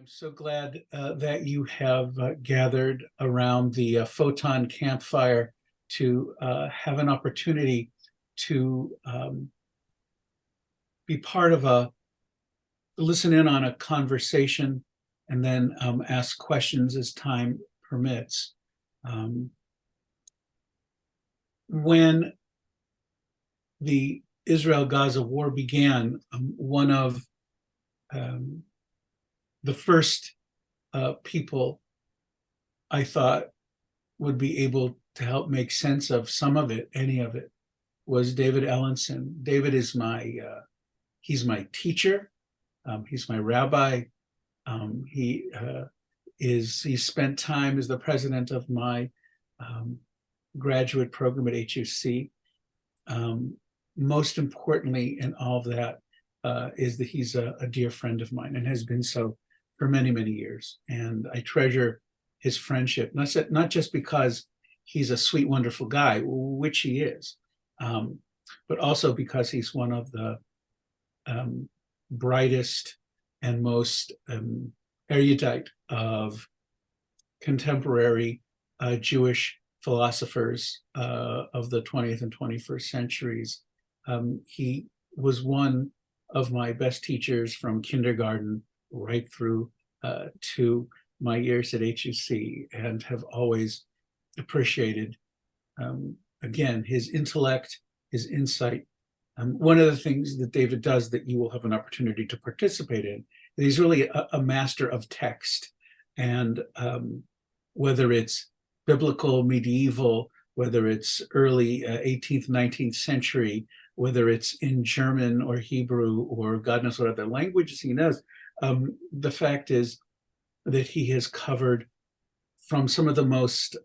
I'm so glad that you have gathered around the photon campfire to have an opportunity to be part of listen in on a conversation and then ask questions as time permits. Um, when the Israel-Gaza war began, one of um, the first people I thought would be able to help make sense of some of it, any of it, was David Ellenson. David is he's my teacher. He's my rabbi. He spent time as the president of my graduate program at HUC. Most importantly in all of that is that he's a dear friend of mine and has been so for many, many years. And I treasure his friendship, not just because he's a sweet, wonderful guy, which he is, but also because he's one of the brightest and most erudite of contemporary Jewish philosophers of the 20th and 21st centuries. He was one of my best teachers from kindergarten right through to my years at HUC, and have always appreciated, again, his intellect, his insight. One of the things that David does that you will have an opportunity to participate in, he's really a master of text. And whether it's biblical, medieval, whether it's early 18th, 19th century, whether it's in German or Hebrew or God knows what other languages he knows, the fact is that he has covered from some of the most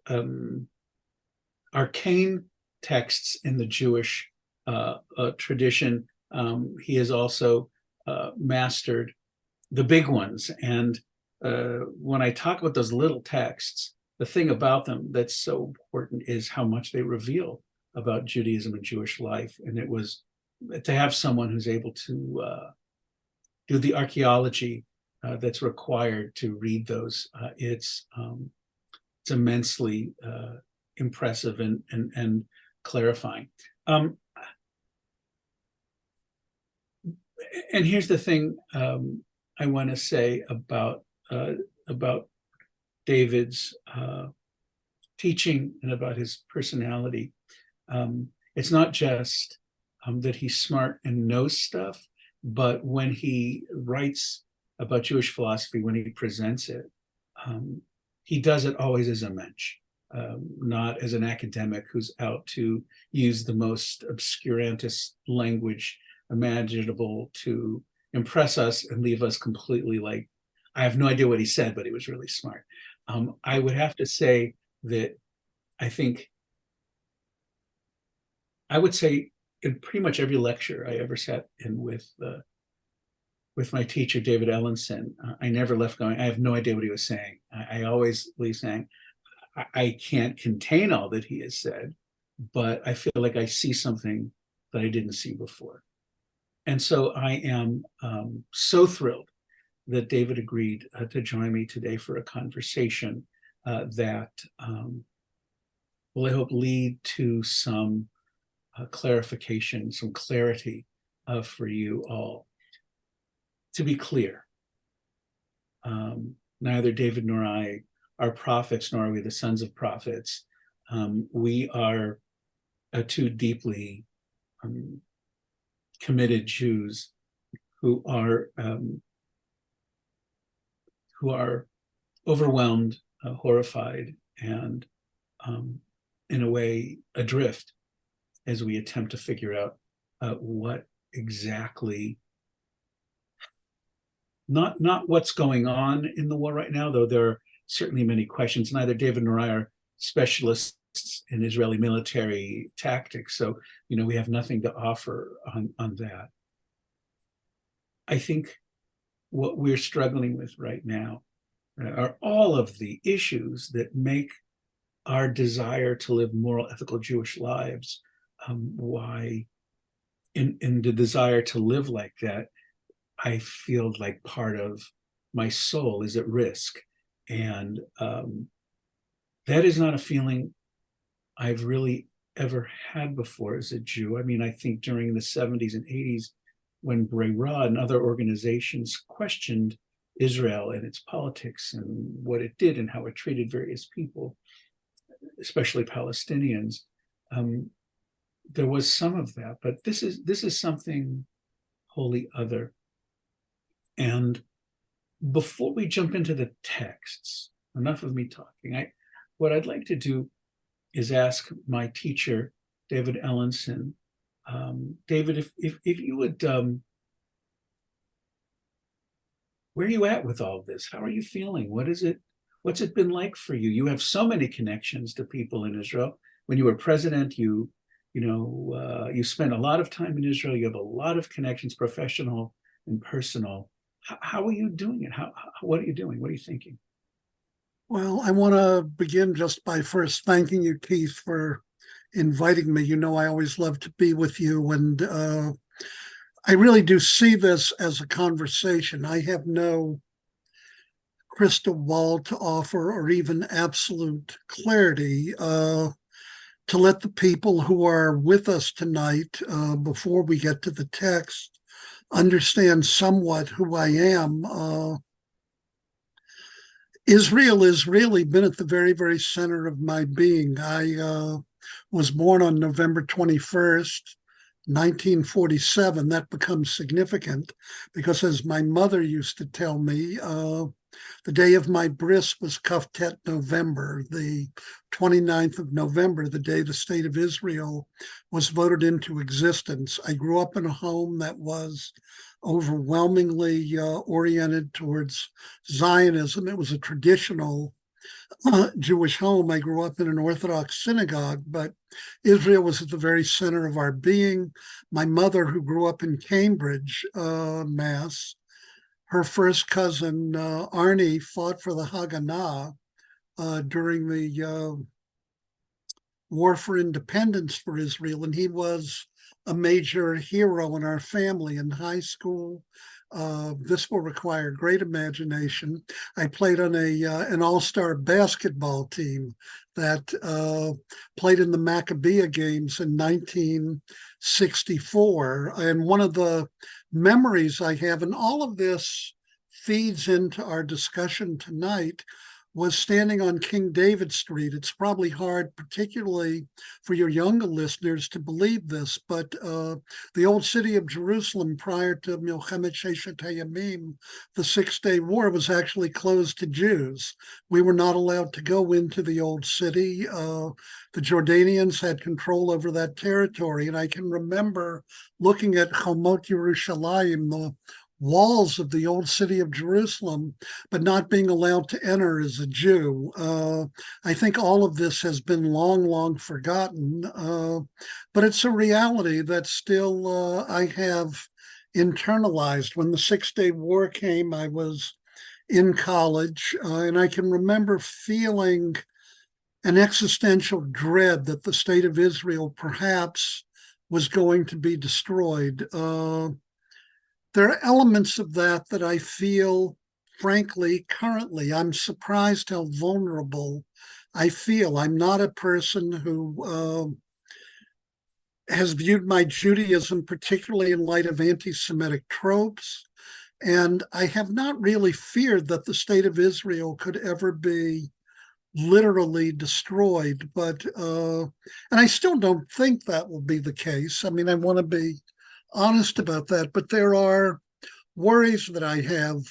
arcane texts in the Jewish tradition. He has also mastered the big ones. And when I talk about those little texts, the thing about them that's so important is how much they reveal about Judaism and Jewish life. And it was to have someone who's able to do the archaeology that's required to read those. It's immensely impressive and clarifying. And here's the thing I want to say about David's teaching and about his personality. It's not just that he's smart and knows stuff, but when he writes about Jewish philosophy, when he presents it, he does it always as a mensch, not as an academic who's out to use the most obscurantist language imaginable to impress us and leave us completely like, I have no idea what he said, but he was really smart. I would have to say that I would say in pretty much every lecture I ever sat in with my teacher, David Ellenson, I never left going, I have no idea what he was saying. I always leave saying, I can't contain all that he has said, but I feel like I see something that I didn't see before. And so I am so thrilled that David agreed to join me today for a conversation that will, I hope, lead to some clarification, some clarity for you all. To be clear, neither David nor I are prophets, nor are we the sons of prophets. We are two deeply committed Jews who are overwhelmed, horrified, and in a way adrift as we attempt to figure out what exactly, not what's going on in the war right now, though there are certainly many questions. Neither David nor I are specialists in Israeli military tactics, so we have nothing to offer on that. I think what we're struggling with right now are all of the issues that make our desire to live moral, ethical Jewish lives, why in the desire to live like that, I feel like part of my soul is at risk. And that is not a feeling I've really ever had before as a Jew. I mean, I think during the 70s and 80s, when Breira and other organizations questioned Israel and its politics and what it did and how it treated various people, especially Palestinians, there was some of that. But this is something wholly other. And before we jump into the texts, enough of me talking. What I'd like to do is ask my teacher, David Ellenson. David, if you would, where are you at with all this? How are you feeling? What's it been like for you? You have so many connections to people in Israel. When you were president, you spent a lot of time in Israel. You have a lot of connections, professional and personal. How are you doing it? What are you doing? What are you thinking? Well, I want to begin just by first thanking you, Keith, for inviting me. You know, I always love to be with you, and I really do see this as a conversation. I have no crystal ball to offer or even absolute clarity to let the people who are with us tonight, before we get to the text, understand somewhat who I am. Israel has really been at the very, very center of my being. I was born on November 21st, 1947. That becomes significant because, as my mother used to tell me, the day of my bris was Kaftet November, the 29th of November, the day the state of Israel was voted into existence. I grew up in a home that was overwhelmingly oriented towards Zionism. It was a traditional Jewish home. I grew up in an Orthodox synagogue, but Israel was at the very center of our being. My mother, who grew up in Cambridge, Mass., her first cousin, Arnie, fought for the Haganah during the War for Independence for Israel, and he was a major hero in our family in high school. This will require great imagination. I played on an all-star basketball team that played in the Maccabiah games in 1964. And one of the memories I have, and all of this feeds into our discussion tonight, was standing on King David Street. It's probably hard, particularly for your younger listeners, to believe this, but the old city of Jerusalem prior to Milchemet Sheshet HaYamim, the Six-Day War, was actually closed to Jews. We were not allowed to go into the old city. The Jordanians had control over that territory, and I can remember looking at Chomot Yerushalayim, the walls of the old city of Jerusalem, but not being allowed to enter as a Jew. I think all of this has been long, long forgotten, but it's a reality that still I have internalized. When the Six-Day War came, I was in college, and I can remember feeling an existential dread that the state of Israel perhaps was going to be destroyed. There are elements of that I feel, frankly, currently. I'm surprised how vulnerable I feel. I'm not a person who has viewed my Judaism particularly in light of anti-Semitic tropes, and I have not really feared that the state of Israel could ever be literally destroyed. But and I still don't think that will be the case. I mean, I want to be honest about that, but there are worries that I have.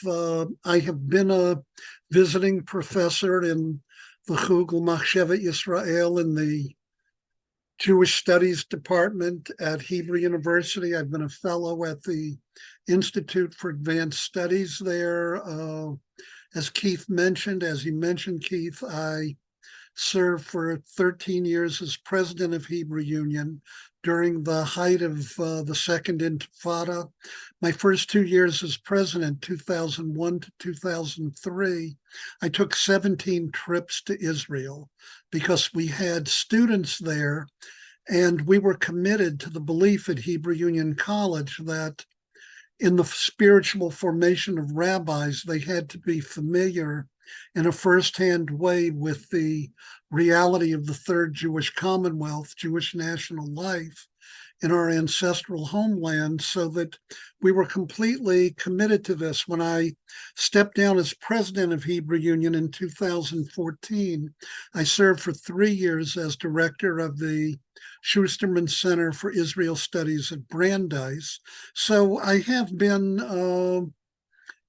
I have been a visiting professor in the Chugel Machshevet Yisrael in the Jewish Studies Department at Hebrew University. I've been a fellow at the Institute for Advanced Studies there. As Keith mentioned, Keith, I served for 13 years as president of Hebrew Union during the height of the Second Intifada. My first 2 years as president, 2001 to 2003, I took 17 trips to Israel because we had students there, and we were committed to the belief at Hebrew Union College that in the spiritual formation of rabbis, they had to be familiar in a firsthand way with the reality of the Third Jewish Commonwealth, Jewish national life in our ancestral homeland, so that we were completely committed to this. When I stepped down as president of Hebrew Union in 2014, I served for 3 years as director of the Schusterman Center for Israel Studies at Brandeis. So I have been,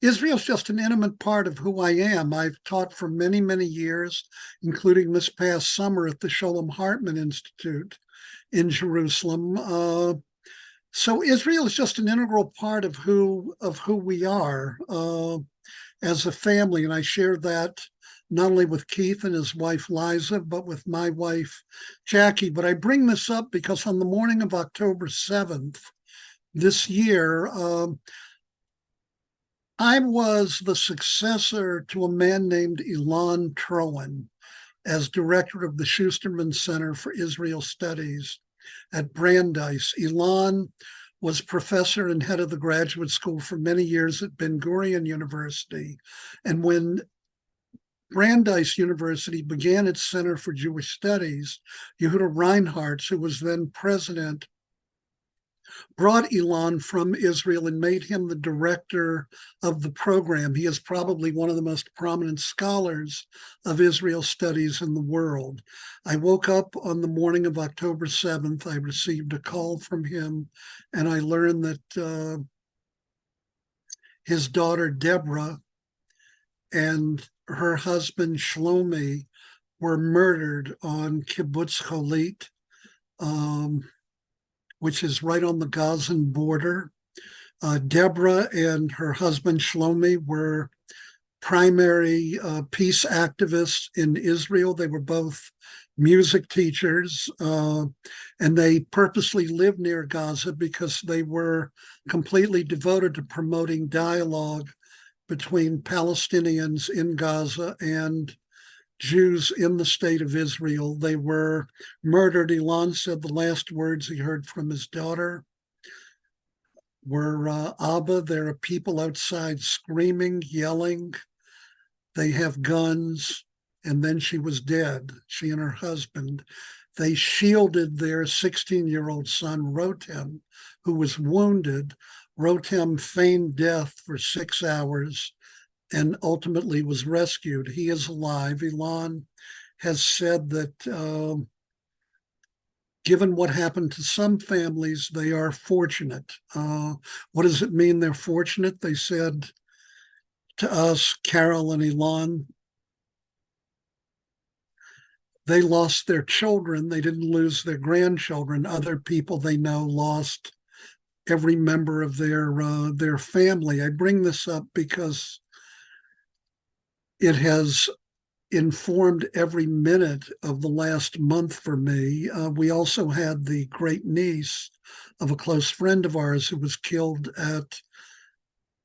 Israel's just an intimate part of who I am. I've taught for many, many years, including this past summer at the Sholem Hartman Institute in Jerusalem. So Israel is just an integral part of who we are as a family, and I share that not only with Keith and his wife Liza, but with my wife Jackie. But I bring this up because on the morning of October 7th this year, I was the successor to a man named Ilan Troen as director of the Schusterman Center for Israel Studies at Brandeis. Ilan was professor and head of the graduate school for many years at Ben Gurion University. And when Brandeis University began its Center for Jewish Studies, Yehuda Reinhardt, who was then president, brought Ilan from Israel and made him the director of the program. He is probably one of the most prominent scholars of Israel studies in the world. I woke up on the morning of October 7th. I received a call from him, and I learned that his daughter, Deborah, and her husband, Shlomi, were murdered on Kibbutz Cholit, which is right on the Gazan border. Deborah and her husband Shlomi were primary peace activists in Israel. They were both music teachers, and they purposely lived near Gaza because they were completely devoted to promoting dialogue between Palestinians in Gaza and Jews in the state of Israel. They were murdered. Ilan said the last words he heard from his daughter were, Abba, there are people outside screaming, yelling. They have guns. And then she was dead, she and her husband. They shielded their 16-year-old son, Rotem, who was wounded. Rotem feigned death for 6 hours and ultimately was rescued. He is alive. Ilan has said that given what happened to some families, they are fortunate. What does it mean they're fortunate? They said to us, Carol and Ilan, they lost their children. They didn't lose their grandchildren. Other people they know lost every member of their family. I bring this up because it has informed every minute of the last month for me. We also had the great niece of a close friend of ours who was killed at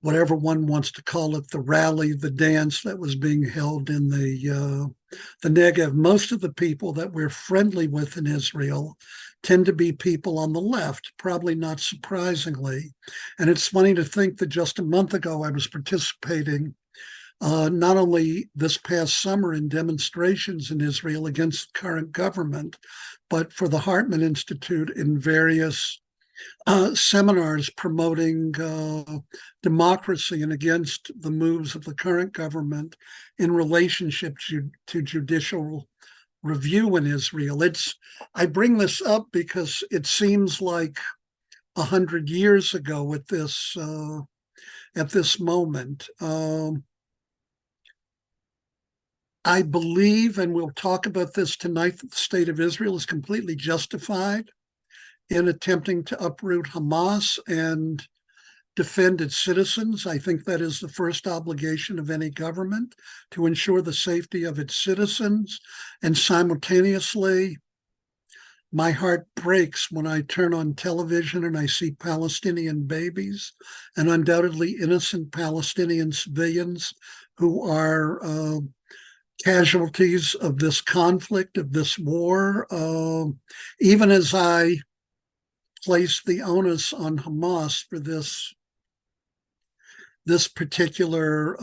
whatever one wants to call it, the rally, the dance that was being held in the Negev. Most of the people that we're friendly with in Israel tend to be people on the left, probably not surprisingly. And it's funny to think that just a month ago, I was participating not only this past summer in demonstrations in Israel against the current government, but for the Hartman Institute in various seminars promoting democracy and against the moves of the current government in relationship to judicial review in Israel. I bring this up because it seems like 100 years ago at this moment. I believe, and we'll talk about this tonight, that the state of Israel is completely justified in attempting to uproot Hamas and defend its citizens. I think that is the first obligation of any government, to ensure the safety of its citizens. And simultaneously, my heart breaks when I turn on television and I see Palestinian babies and undoubtedly innocent Palestinian civilians who are casualties of this conflict, of this war. Even as I place the onus on Hamas for this this particular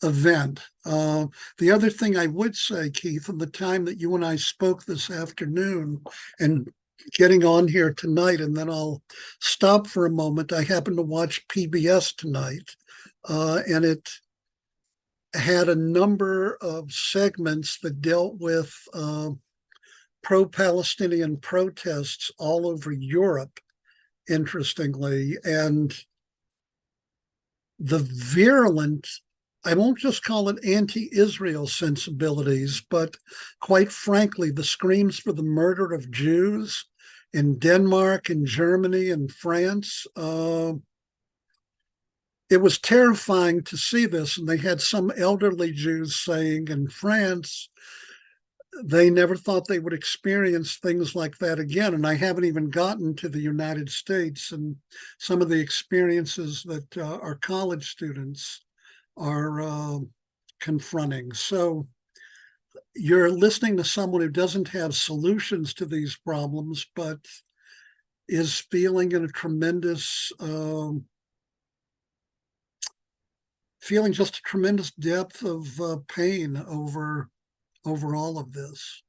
event. The other thing I would say, Keith, in the time that you and I spoke this afternoon and getting on here tonight, and then I'll stop for a moment. I happened to watch PBS tonight, and it had a number of segments that dealt with pro-Palestinian protests all over Europe, interestingly, and the virulent, I won't just call it anti-Israel sensibilities, but quite frankly, the screams for the murder of Jews in Denmark and Germany and France. It was terrifying to see this. And they had some elderly Jews saying in France, they never thought they would experience things like that again. And I haven't even gotten to the United States and some of the experiences that our college students are confronting. So you're listening to someone who doesn't have solutions to these problems, but is feeling in a tremendous, feeling just a tremendous depth of pain over all of this.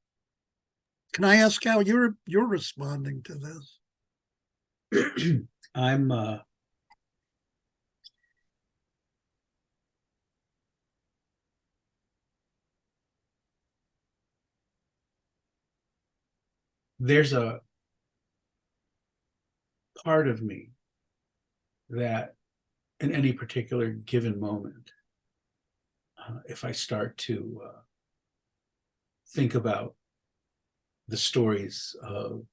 Can I ask how you're responding to this? There's a part of me that in any particular given moment, if I start to think about the stories of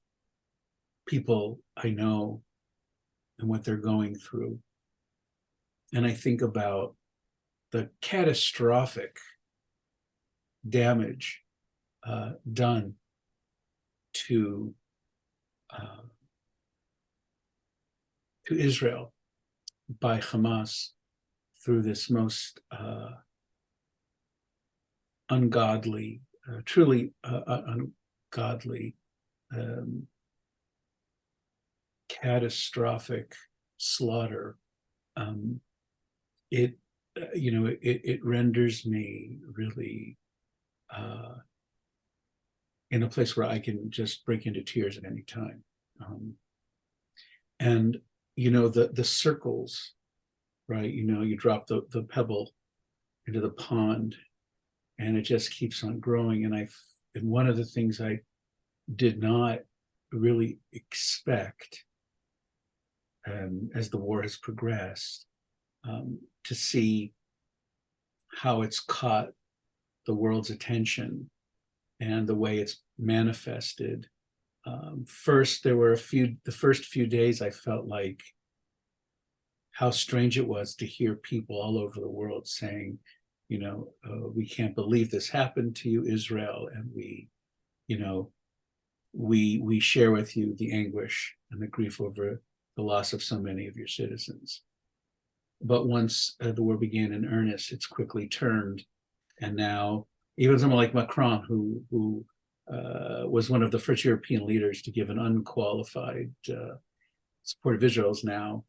people I know and what they're going through, and I think about the catastrophic damage done to Israel by Hamas through this most ungodly, truly ungodly, catastrophic slaughter. It renders me really in a place where I can just break into tears at any time. And the circles, right? You drop the pebble into the pond and it just keeps on growing. And one of the things I did not really expect as the war has progressed, to see how it's caught the world's attention and the way it's manifested. First, the first few days I felt like how strange it was to hear people all over the world saying, we can't believe this happened to you, Israel, and we share with you the anguish and the grief over the loss of so many of your citizens. But once the war began in earnest, it's quickly turned, and now even someone like Macron, who was one of the first European leaders to give an unqualified support of Israel, is now,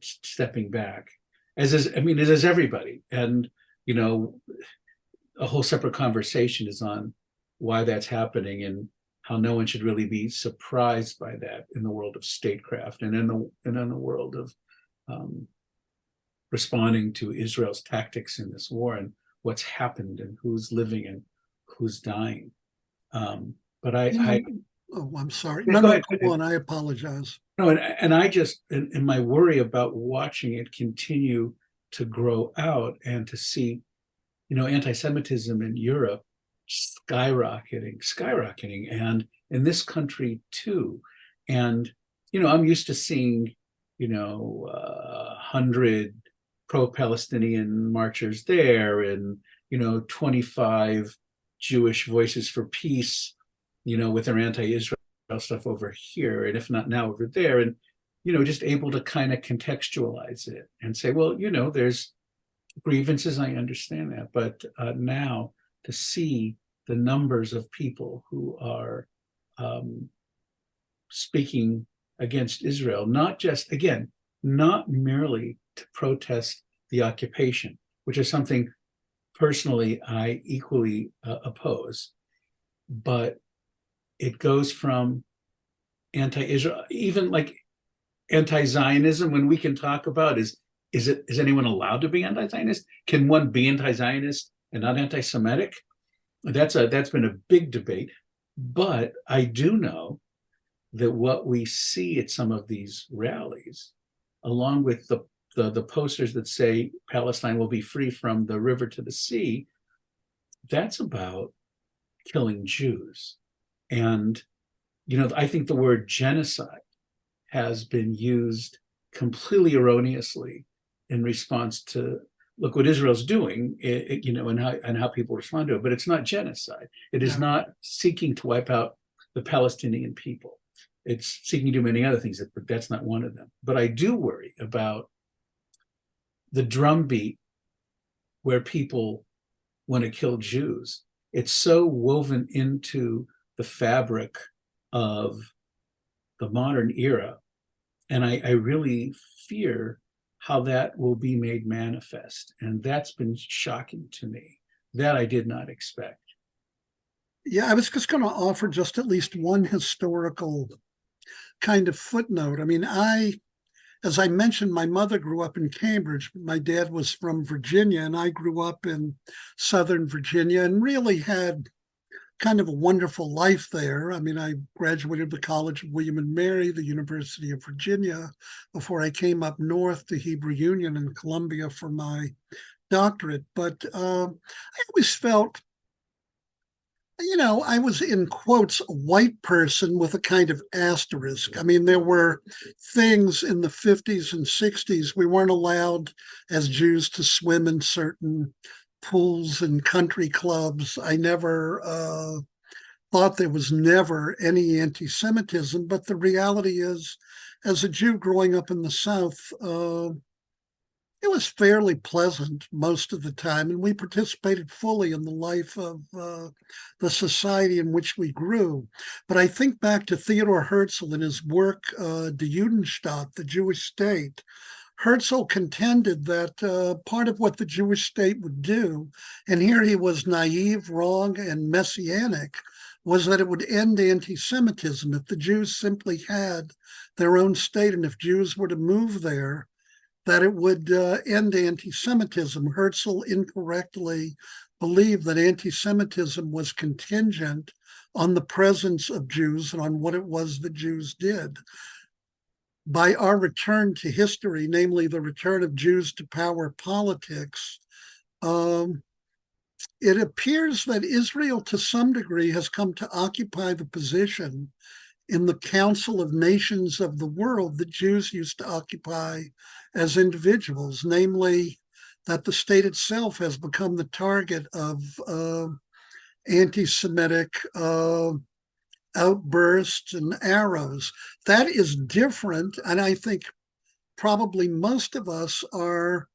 stepping back. As is everybody, and a whole separate conversation is on why that's happening and how no one should really be surprised by that in the world of statecraft and in the world of responding to Israel's tactics in this war and what's happened and who's living and who's dying. But I'm sorry. Yeah, No, go on. I apologize. No, and I just, in my worry about watching it continue to grow out and to see, anti-Semitism in Europe skyrocketing, and in this country too. And, I'm used to seeing, 100 pro-Palestinian marchers there and, 25 Jewish voices for peace, with their anti-Israel stuff over here, and if not now, over there. And, just able to kind of contextualize it and say, well, there's grievances, I understand that. But now to see the numbers of people who are speaking against Israel, not just, again, not merely to protest the occupation, which is something personally I equally oppose, but it goes from anti-Israel, even like anti-Zionism. When we can talk about is anyone allowed to be anti-Zionist? Can one be anti-Zionist and not anti-Semitic? That's been a big debate, but I do know that what we see at some of these rallies, along with the posters that say Palestine will be free from the river to the sea, that's about killing Jews. And I think the word genocide has been used completely erroneously in response to look what Israel's doing, and how people respond to it. But it's not genocide. It is not seeking to wipe out the Palestinian people. It's seeking to do many other things, but that's not one of them. But I do worry about the drumbeat where people want to kill Jews. It's so woven into the fabric of the modern era. And I really fear how that will be made manifest. And that's been shocking to me. That I did not expect. Yeah, I was just going to offer just at least one historical kind of footnote. I mean, as I mentioned, my mother grew up in Cambridge. My dad was from Virginia, and I grew up in Southern Virginia and really had kind of a wonderful life there. I mean, I graduated the College of William and Mary, the University of Virginia, before I came up north to Hebrew Union in Columbia for my doctorate. But I always felt, I was in quotes a white person with a kind of asterisk. I mean, there were things in the 50s and 60s. We weren't allowed as Jews to swim in certain pools and country clubs. I never thought there was never any anti-Semitism, but the reality is, as a Jew growing up in the South, it was fairly pleasant most of the time, and we participated fully in the life of the society in which we grew. But I think back to Theodor Herzl and his work, Die Judenstaat, the Jewish state. Herzl contended that part of what the Jewish state would do, and here he was naive, wrong, and messianic, was that it would end anti-Semitism. If the Jews simply had their own state, and if Jews were to move there, that it would end anti-Semitism. Herzl incorrectly believed that anti-Semitism was contingent on the presence of Jews and on what it was that Jews did. By our return to history, namely the return of Jews to power politics, it appears that Israel, to some degree, has come to occupy the position in the Council of Nations of the world that Jews used to occupy as individuals, namely that the state itself has become the target of anti-Semitic outbursts and arrows. That is different, and I think probably most of us are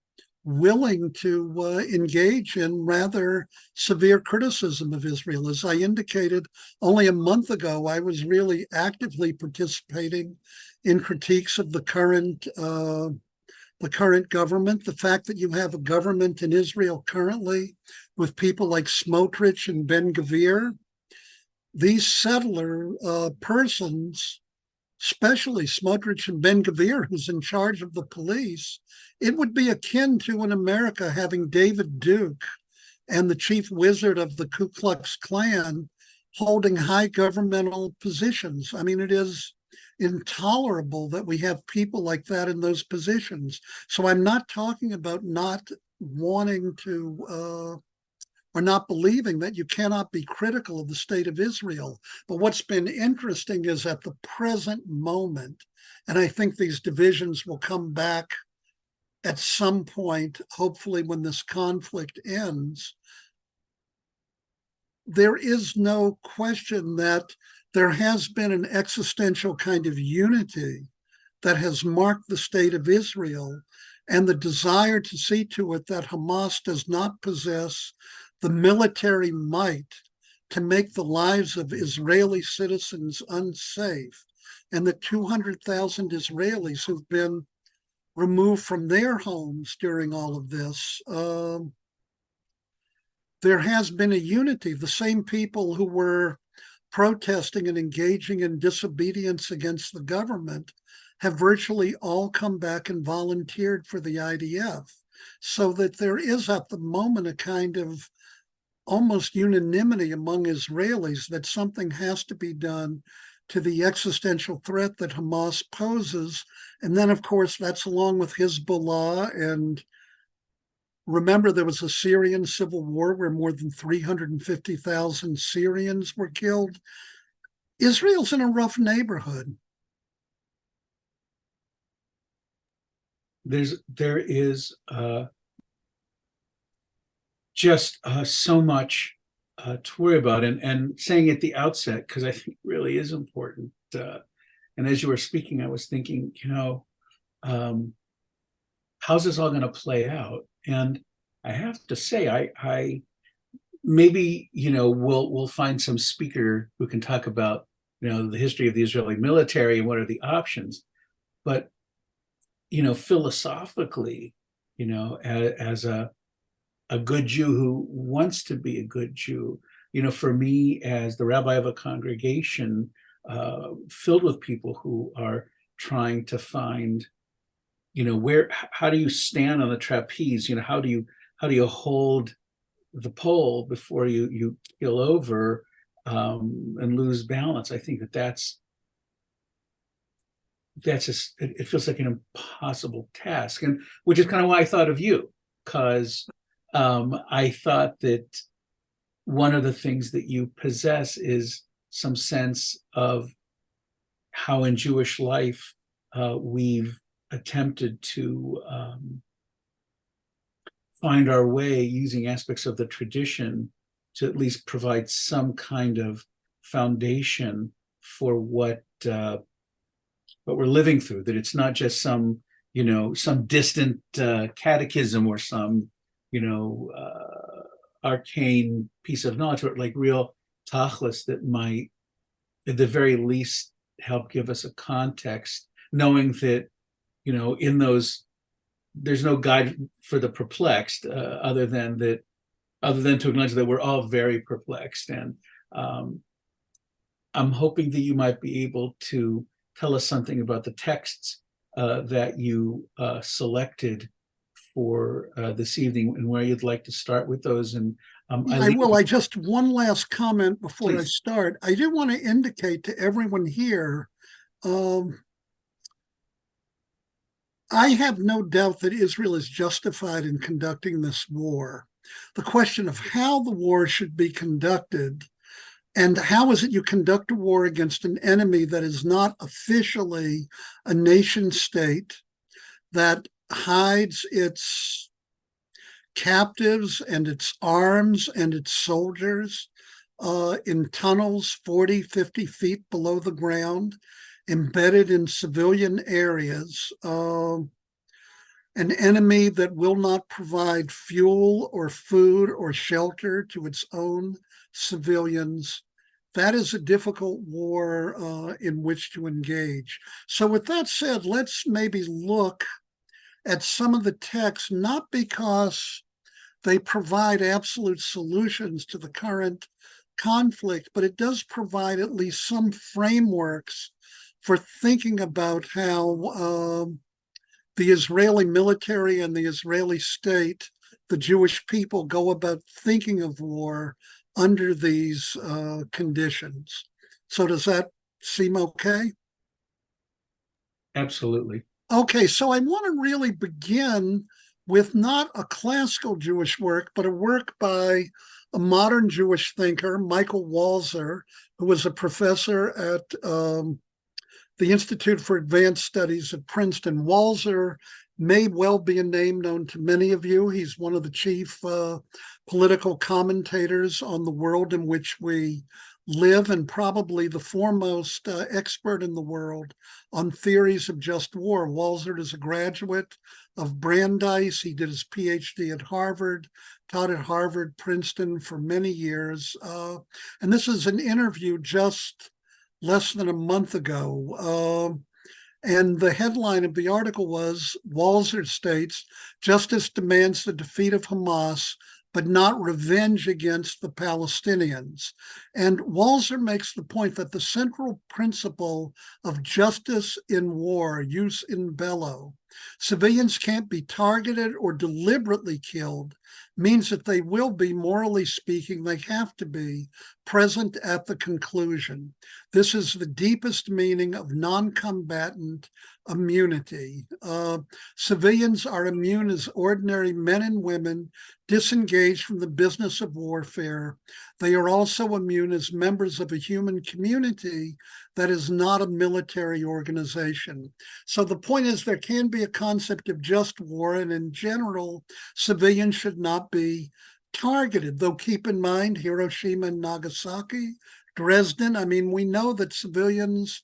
willing to engage in rather severe criticism of Israel. As I indicated, only a month ago, I was really actively participating in critiques of the current government. The fact that you have a government in Israel currently with people like Smotrich and Ben-Gvir, these settler persons, especially Smotrich and Ben-Gvir, who's in charge of the police, it would be akin to in America having David Duke and the chief wizard of the Ku Klux Klan holding high governmental positions. I mean, it is intolerable that we have people like that in those positions. So I'm not talking about not wanting to or not believing that you cannot be critical of the state of Israel. But what's been interesting is at the present moment, and I think these divisions will come back at some point, hopefully when this conflict ends, there is no question that there has been an existential kind of unity that has marked the state of Israel, and the desire to see to it that Hamas does not possess the military might to make the lives of Israeli citizens unsafe, and the 200,000 Israelis who've been removed from their homes during all of this. There has been a unity. The same people who were protesting and engaging in disobedience against the government have virtually all come back and volunteered for the IDF. So that there is at the moment a kind of almost unanimity among Israelis that something has to be done to the existential threat that Hamas poses. And then, of course, that's along with Hezbollah. And remember, there was a Syrian civil war where more than 350,000 Syrians were killed. Israel's in a rough neighborhood. There is just so much to worry about, and saying at the outset, because I think it really is important. And as you were speaking, I was thinking, how's this all going to play out? And I have to say, I maybe we'll find some speaker who can talk about the history of the Israeli military and what are the options, but philosophically, as a good Jew who wants to be a good Jew, for me as the rabbi of a congregation filled with people who are trying to find, how do you stand on the trapeze? How do you hold the pole before you keel over and lose balance? I think that's just, it feels like an impossible task, and which is kind of why I thought of you, because I thought that one of the things that you possess is some sense of how in Jewish life we've attempted to find our way using aspects of the tradition to at least provide some kind of foundation for what we're living through, that it's not just some distant catechism or some arcane piece of knowledge, but like real tachlis that might at the very least help give us a context, knowing that in those there's no guide for the perplexed, other than to acknowledge that we're all very perplexed. And I'm hoping that you might be able to tell us something about the texts that you selected for this evening, and where you'd like to start with those. And I just one last comment before Please. I start. I do want to indicate to everyone here, I have no doubt that Israel is justified in conducting this war. The question of how the war should be conducted, and how is it you conduct a war against an enemy that is not officially a nation state, that hides its captives and its arms and its soldiers in tunnels 40, 50 feet below the ground, embedded in civilian areas, an enemy that will not provide fuel or food or shelter to its own civilians. That is a difficult war in which to engage. So with that said, let's maybe look at some of the texts, not because they provide absolute solutions to the current conflict, but it does provide at least some frameworks for thinking about how the Israeli military and the Israeli state, the Jewish people, go about thinking of war under these conditions. So does that seem okay? Absolutely. Okay, so I want to really begin with not a classical Jewish work, but a work by a modern Jewish thinker, Michael Walzer, who was a professor at the Institute for Advanced Studies at Princeton. Walzer may well be a name known to many of you. He's one of the chief political commentators on the world in which we live, and probably the foremost expert in the world on theories of just war. Walzer is a graduate of Brandeis. He did his PhD at Harvard, taught at Harvard, Princeton for many years. And this is an interview just less than a month ago. And the headline of the article was, Walzer states, justice demands the defeat of Hamas, but not revenge against the Palestinians. And Walzer makes the point that the central principle of justice in war, jus in bello, civilians can't be targeted or deliberately killed, means that they will be, morally speaking, they have to be present at the conclusion. This is the deepest meaning of non-combatant immunity. Civilians are immune as ordinary men and women disengaged from the business of warfare. They are also immune as members of a human community that is not a military organization. So the point is, there can be a concept of just war, and in general, civilians should not be targeted. Though keep in mind, Hiroshima and Nagasaki, Dresden, I mean, we know that civilians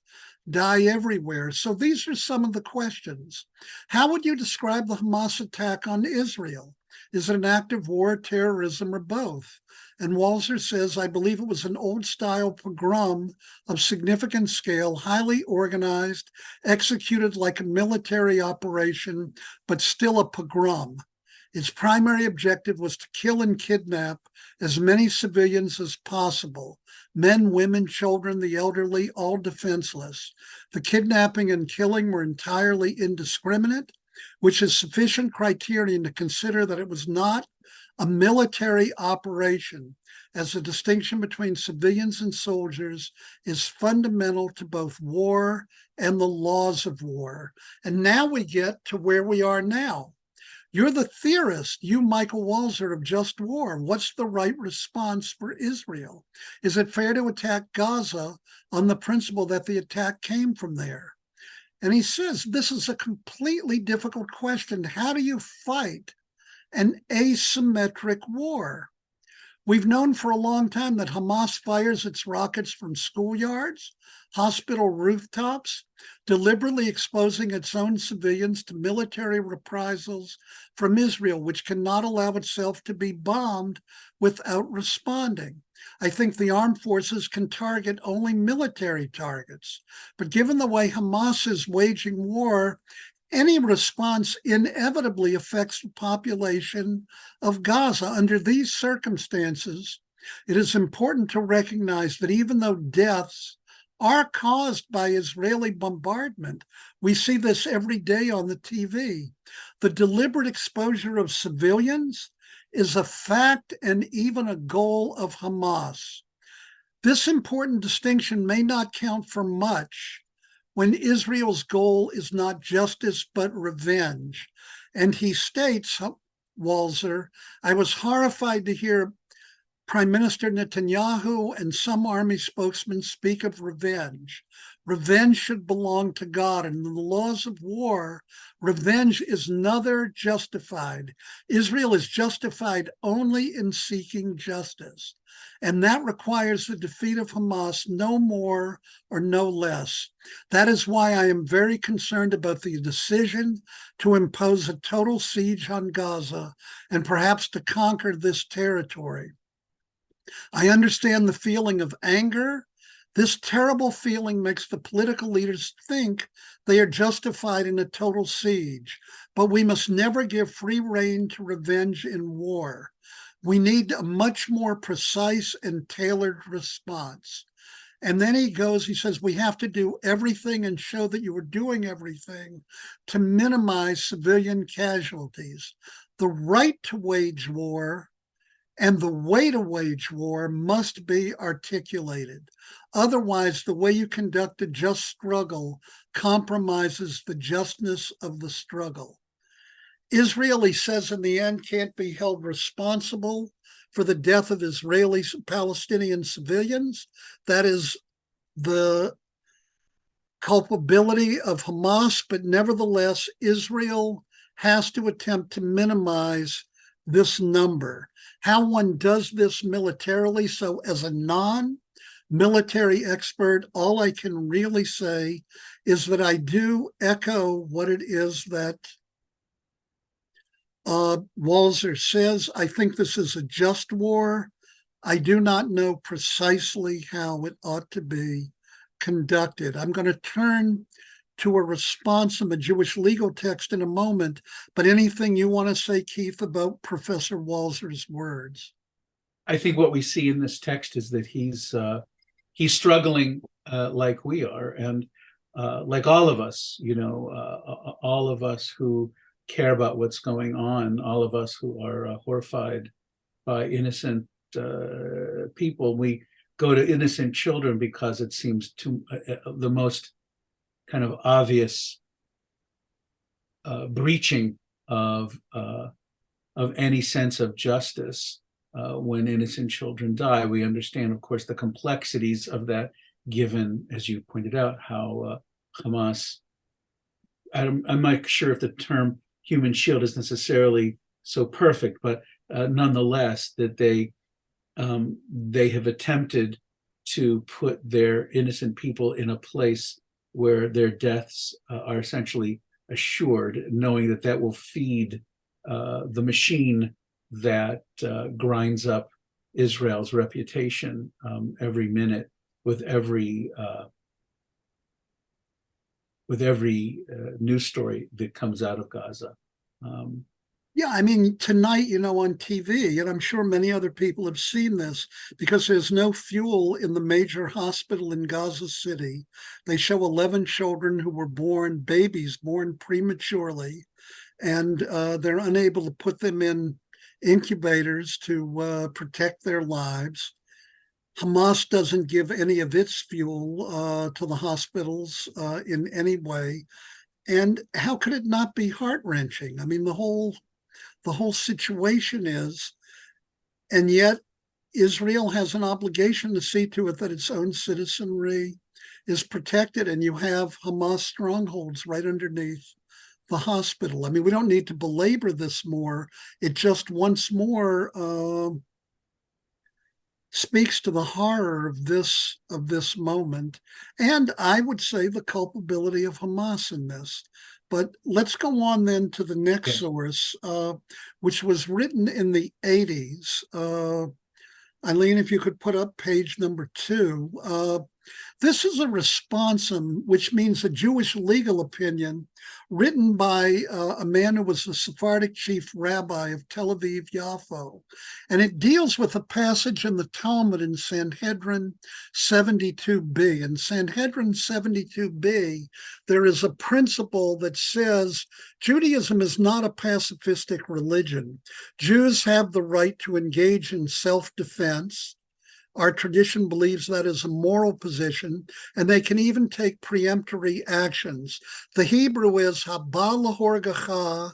die everywhere. So these are some of the questions. How would you describe the Hamas attack on Israel? Is it an act of war, terrorism, or both? And Walzer says, I believe it was an old-style pogrom of significant scale, highly organized, executed like a military operation, but still a pogrom. Its primary objective was to kill and kidnap as many civilians as possible, men, women, children, the elderly, all defenseless. The kidnapping and killing were entirely indiscriminate, which is sufficient criterion to consider that it was not a military operation, as the distinction between civilians and soldiers is fundamental to both war and the laws of war. And now we get to where we are now. You're the theorist, you, Michael Walzer, of Just War. What's the right response for Israel? Is it fair to attack Gaza on the principle that the attack came from there? And he says, this is a completely difficult question. How do you fight an asymmetric war? We've known for a long time that Hamas fires its rockets from schoolyards, hospital rooftops, deliberately exposing its own civilians to military reprisals from Israel, which cannot allow itself to be bombed without responding. I think the armed forces can target only military targets. But given the way Hamas is waging war, any response inevitably affects the population of Gaza. Under these circumstances, it is important to recognize that even though deaths are caused by Israeli bombardment, we see this every day on the TV, the deliberate exposure of civilians is a fact and even a goal of Hamas. This important distinction may not count for much when Israel's goal is not justice but revenge. And he states, Walzer, I was horrified to hear Prime Minister Netanyahu and some army spokesmen speak of revenge. Revenge should belong to God, and in the laws of war, revenge is neither justified. Israel is justified only in seeking justice, and that requires the defeat of Hamas, no more or no less. That is why I am very concerned about the decision to impose a total siege on Gaza and perhaps to conquer this territory. I understand the feeling of anger. This terrible feeling makes the political leaders think they are justified in a total siege, but we must never give free rein to revenge in war. We need a much more precise and tailored response. And then he says, we have to do everything and show that you are doing everything to minimize civilian casualties. The right to wage war and the way to wage war must be articulated. Otherwise, the way you conduct a just struggle compromises the justness of the struggle. Israel, he says, in the end, can't be held responsible for the death of Israeli Palestinian civilians. That is the culpability of Hamas, but nevertheless, Israel has to attempt to minimize this number. How one does this militarily, so as a non-military expert, all I can really say is that I do echo what it is that Walzer says. I think this is a just war. I do not know precisely how it ought to be conducted. I'm going to turn to a response from a Jewish legal text in a moment, but anything you want to say, Keith, about Professor Walzer's words? I think what we see in this text is that he's struggling like we are, and like all of us, all of us who care about what's going on, all of us who are horrified by innocent people. We go to innocent children because it seems to the most kind of obvious breaching of any sense of justice when innocent children die. We understand, of course, the complexities of that, given, as you pointed out, how Hamas. I'm not sure if the term human shield is necessarily so perfect, but nonetheless, that they have attempted to put their innocent people in a place where their deaths are essentially assured, knowing that that will feed the machine that grinds up Israel's reputation every minute with every news story that comes out of Gaza. Yeah, I mean, tonight, on TV, and I'm sure many other people have seen this, because there's no fuel in the major hospital in Gaza City. They show 11 children who were babies born prematurely, and they're unable to put them in incubators to protect their lives. Hamas doesn't give any of its fuel to the hospitals in any way. And how could it not be heart-wrenching? I mean, the whole situation is, and yet Israel has an obligation to see to it that its own citizenry is protected, and you have Hamas strongholds right underneath the hospital. I mean, we don't need to belabor this more. It just once more speaks to the horror of this moment, and I would say the culpability of Hamas in this. But let's go on then to the next source, which was written in the 80s. Eileen, if you could put up page number 2. This is a responsum, which means a Jewish legal opinion written by a man who was the Sephardic chief rabbi of Tel Aviv Yafo. And it deals with a passage in the Talmud in Sanhedrin 72b. In Sanhedrin 72b, there is a principle that says Judaism is not a pacifistic religion. Jews have the right to engage in self-defense. Our tradition believes that is a moral position, and they can even take preemptory actions. The Hebrew is haba lahorgacha,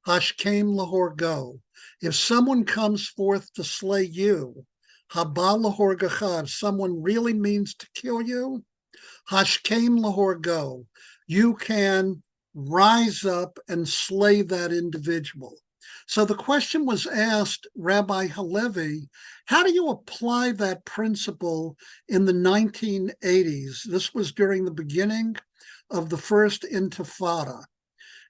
hashkem lahorgo. If someone comes forth to slay you, haba lahorgacha, if someone really means to kill you, hashkem lahorgo, you can rise up and slay that individual. So the question was asked, Rabbi Halevi, how do you apply that principle in the 1980s? This was during the beginning of the first Intifada.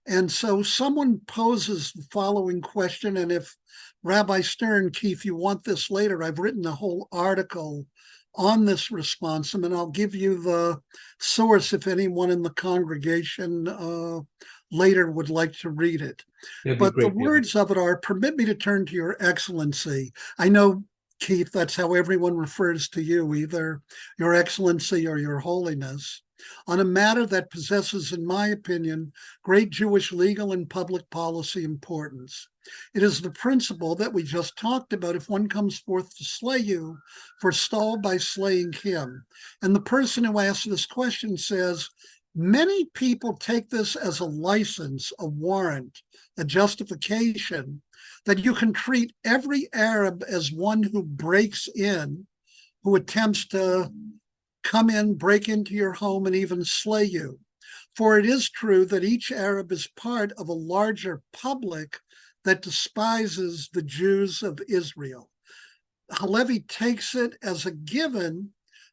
And so someone poses the following question, and if Rabbi Stern, Keith, you want this later, I've written a whole article on this responsum, and I'll give you the source if anyone in the congregation later would like to read it. But the words of it are, permit me to turn to your excellency. I know, Keith, that's how everyone refers to you, either your excellency or your holiness, on a matter that possesses, in my opinion, great Jewish legal and public policy importance. It is the principle that we just talked about. If one comes forth to slay you, forestall by slaying him. And the person who asked this question says, many people take this as a license, a warrant, a justification that you can treat every Arab as one who breaks in, who attempts to come in, break into your home, and even slay you. For it is true that each Arab is part of a larger public that despises the Jews of Israel. Halevi takes it as a given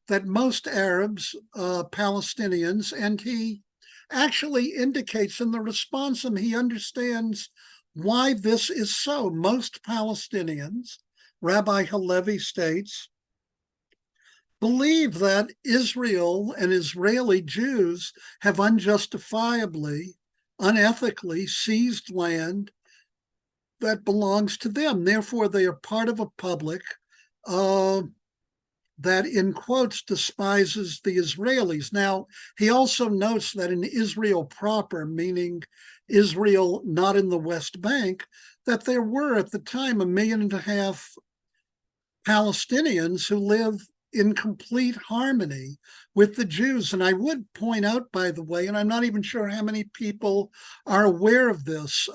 that most Arabs, Palestinians, and he actually indicates in the responsum he understands why this is so. Most Palestinians, Rabbi Halevi states, believe that Israel and Israeli Jews have unjustifiably, unethically seized land that belongs to them. Therefore, they are part of a public that, in quotes, despises the Israelis. Now, he also notes that in Israel proper, meaning Israel not in the West Bank, that there were at the time 1.5 million Palestinians who live in complete harmony with the Jews. And I would point out, by the way, and I'm not even sure how many people are aware of this,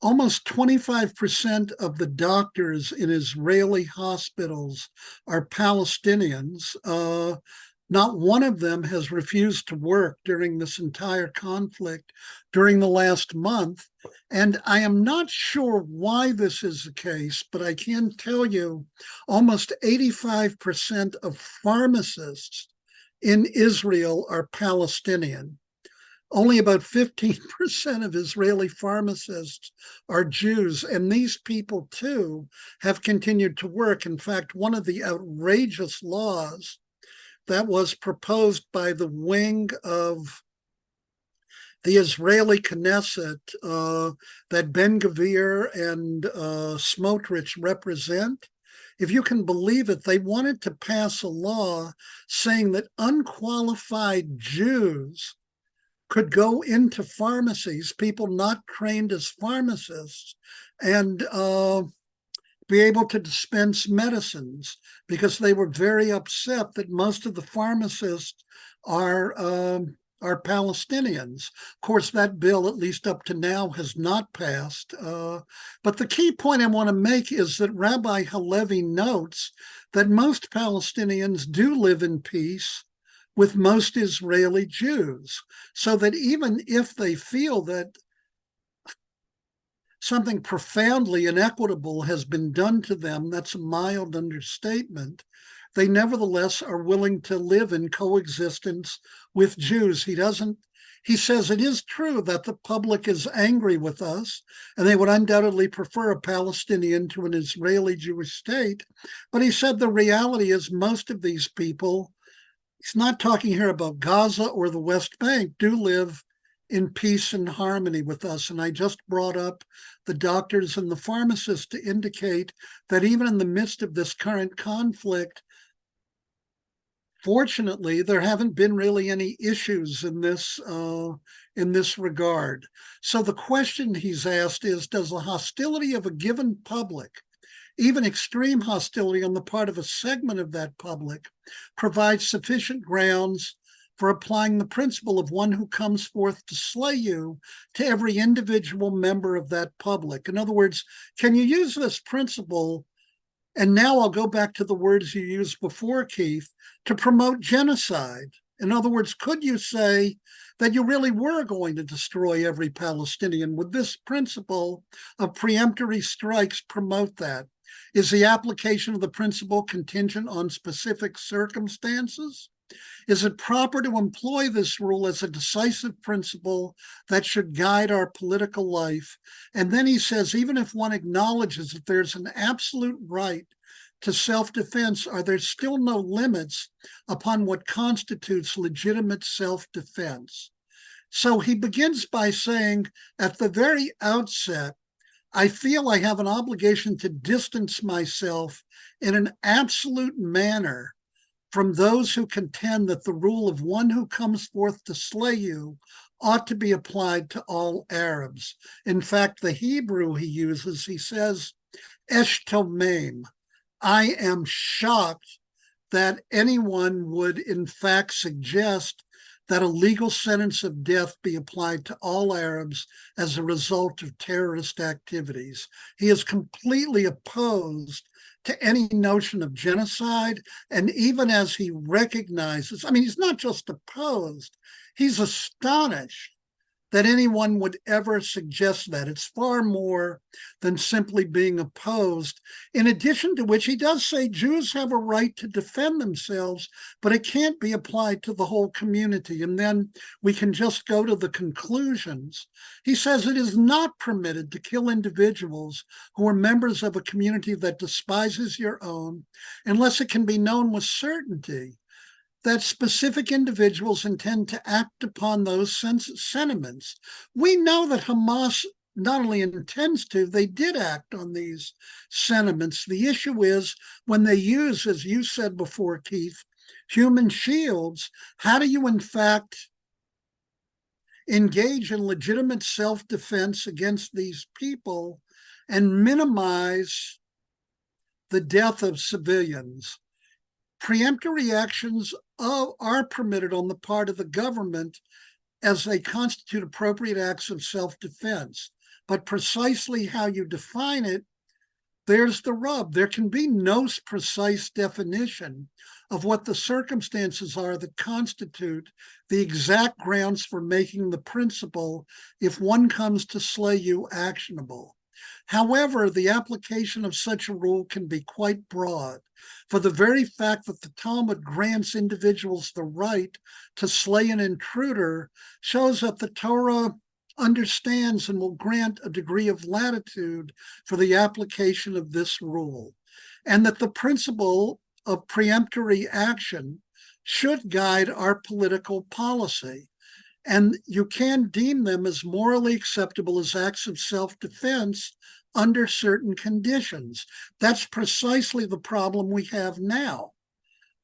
almost 25% of the doctors in Israeli hospitals are Palestinians. Not one of them has refused to work during this entire conflict during the last month. And I am not sure why this is the case, but I can tell you almost 85% of pharmacists in Israel are Palestinian. Only about 15% of Israeli pharmacists are Jews, and these people too have continued to work. In fact, one of the outrageous laws that was proposed by the wing of the Israeli Knesset that Ben-Gvir and Smotrich represent, if you can believe it, they wanted to pass a law saying that unqualified Jews could go into pharmacies, people not trained as pharmacists, and be able to dispense medicines, because they were very upset that most of the pharmacists are Palestinians. Of course, that bill, at least up to now, has not passed. But the key point I want to make is that Rabbi Halevi notes that most Palestinians do live in peace with most Israeli Jews, so that even if they feel that something profoundly inequitable has been done to them, that's a mild understatement, they nevertheless are willing to live in coexistence with Jews. He says it is true that the public is angry with us, and they would undoubtedly prefer a Palestinian to an Israeli Jewish state. But he said the reality is most of these people, he's not talking here about Gaza or the West Bank, do live in peace and harmony with us. And I just brought up the doctors and the pharmacists to indicate that even in the midst of this current conflict, fortunately, there haven't been really any issues in this regard. So the question he's asked is, does the hostility of a given public, even extreme hostility on the part of a segment of that public, provide sufficient grounds for applying the principle of one who comes forth to slay you to every individual member of that public? In other words, can you use this principle, and now I'll go back to the words you used before, Keith, to promote genocide? In other words, could you say that you really were going to destroy every Palestinian? Would this principle of preemptory strikes promote that? Is the application of the principle contingent on specific circumstances? Is it proper to employ this rule as a decisive principle that should guide our political life? And then he says, even if one acknowledges that there's an absolute right to self-defense, are there still no limits upon what constitutes legitimate self-defense? So he begins by saying, at the very outset, I feel I have an obligation to distance myself in an absolute manner from those who contend that the rule of one who comes forth to slay you ought to be applied to all Arabs. In fact, the Hebrew he uses, he says, eshtomem. I am shocked that anyone would in fact suggest that a legal sentence of death be applied to all Arabs as a result of terrorist activities. He is completely opposed to any notion of genocide. And even as he recognizes, I mean, he's not just opposed, he's astonished that anyone would ever suggest that. It's far more than simply being opposed. In addition to which, he does say Jews have a right to defend themselves, but it can't be applied to the whole community. And then we can just go to the conclusions. He says it is not permitted to kill individuals who are members of a community that despises your own, unless it can be known with certainty that specific individuals intend to act upon those sentiments. We know that Hamas not only intends to, they did act on these sentiments. The issue is when they use, as you said before, Keith, human shields, how do you in fact engage in legitimate self-defense against these people and minimize the death of civilians? Preemptory actions are permitted on the part of the government as they constitute appropriate acts of self-defense. But precisely how you define it, there's the rub. There can be no precise definition of what the circumstances are that constitute the exact grounds for making the principle, if one comes to slay you, actionable. However, the application of such a rule can be quite broad, for the very fact that the Talmud grants individuals the right to slay an intruder shows that the Torah understands and will grant a degree of latitude for the application of this rule, and that the principle of preemptory action should guide our political policy. And you can deem them as morally acceptable as acts of self-defense under certain conditions. That's precisely the problem we have now.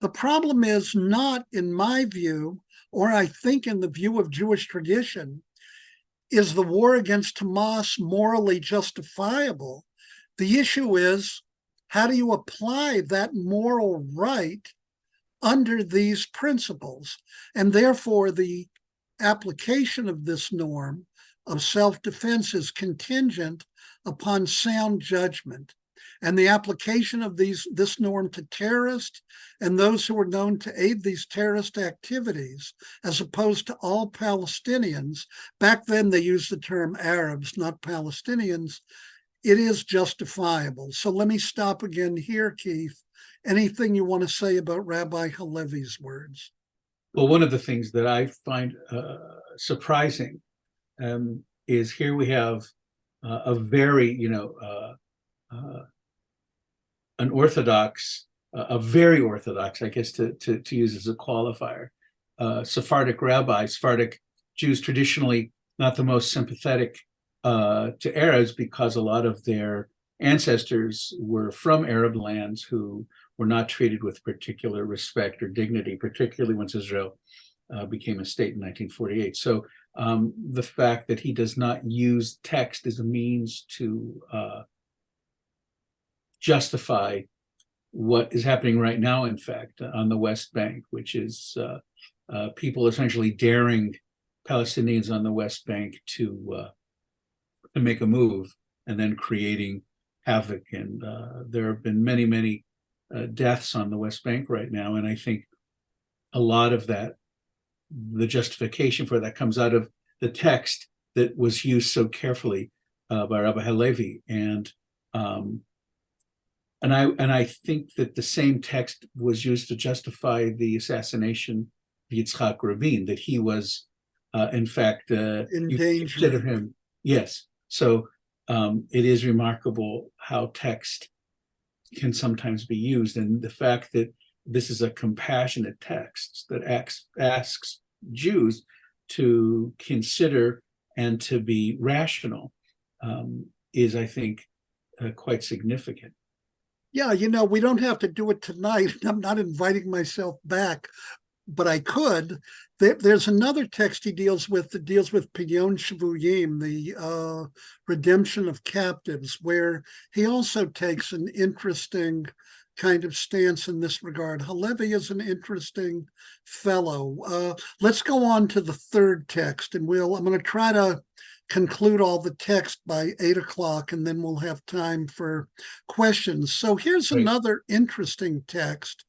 The problem is not, in my view, or I think in the view of Jewish tradition, is the war against Hamas morally justifiable? The issue is, how do you apply that moral right under these principles? And therefore, the application of this norm of self-defense is contingent upon sound judgment. And the application of this norm to terrorists and those who are known to aid these terrorist activities, as opposed to all Palestinians. Back then they used the term Arabs, not Palestinians. It is justifiable. So let me stop again here, Keith. Anything you want to say about Rabbi Halevi's words? Well, one of the things that I find surprising is here we have a very, an orthodox, a very orthodox, I guess, to use as a qualifier, Sephardic rabbi. Sephardic Jews traditionally not the most sympathetic to Arabs because a lot of their ancestors were from Arab lands who were not treated with particular respect or dignity, particularly once Israel became a state in 1948. So the fact that he does not use text as a means to justify what is happening right now, in fact, on the West Bank, which is people essentially daring Palestinians on the West Bank to make a move and then creating havoc. And there have been many, many deaths on the West Bank right now. And I think a lot of that, the justification for that comes out of the text that was used so carefully by Rabbi Halevi. And I think that the same text was used to justify the assassination of Yitzhak Rabin, that he was, in fact, in you danger. consider him. Yes. So it is remarkable how text can sometimes be used. And the fact that this is a compassionate text that asks Jews to consider and to be rational is, I think, quite significant. Yeah, we don't have to do it tonight. I'm not inviting myself back, but I could. There's another text he deals with that deals with Pidyon Shavuyim, the redemption of captives, where he also takes an interesting kind of stance in this regard. Halevi is an interesting fellow. Let's go on to the third text, and I'm going to try to conclude all the text by 8 o'clock, and then we'll have time for questions. So here's Great. Another interesting text.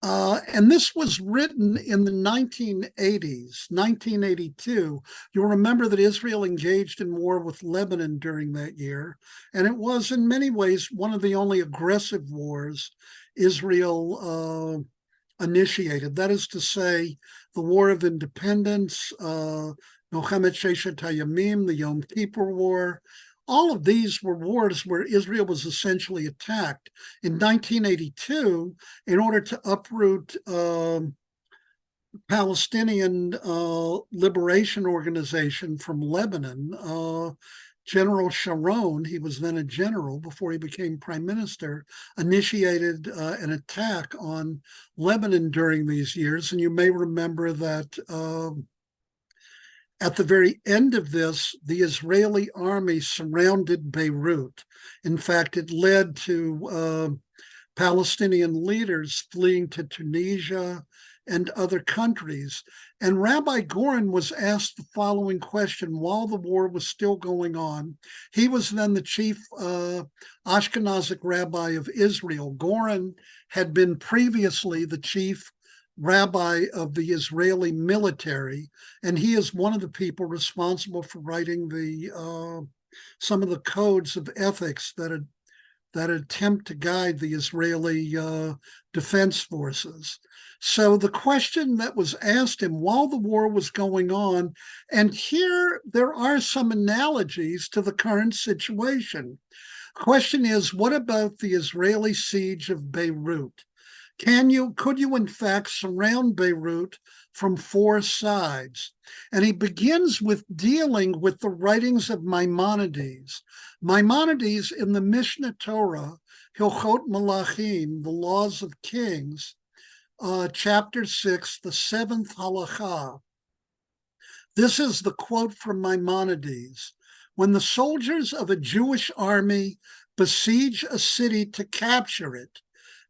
And this was written in the 1980s, 1982. You'll remember that Israel engaged in war with Lebanon during that year. And it was, in many ways, one of the only aggressive wars Israel initiated. That is to say, the War of Independence, Milchemet Sheshet HaYamim, the Yom Kippur War. All of these were wars where Israel was essentially attacked. In 1982, in order to uproot Palestinian Liberation Organization from Lebanon, General Sharon, he was then a general before he became prime minister, initiated an attack on Lebanon during these years. And you may remember that at the very end of this, the Israeli army surrounded Beirut. In fact, it led to Palestinian leaders fleeing to Tunisia and other countries. And Rabbi Goren was asked the following question while the war was still going on. He was then the chief Ashkenazic rabbi of Israel. Goren had been previously the chief rabbi of the Israeli military, and he is one of the people responsible for writing some of the codes of ethics that attempt to guide the Israeli defense forces. So the question that was asked him while the war was going on, and here there are some analogies to the current situation. Question is, what about the Israeli siege of Beirut? Could you in fact surround Beirut from four sides? And he begins with dealing with the writings of Maimonides. Maimonides in the Mishnah Torah, Hilchot Malachim, the Laws of Kings, chapter 6, the 7th halacha. This is the quote from Maimonides. When the soldiers of a Jewish army besiege a city to capture it,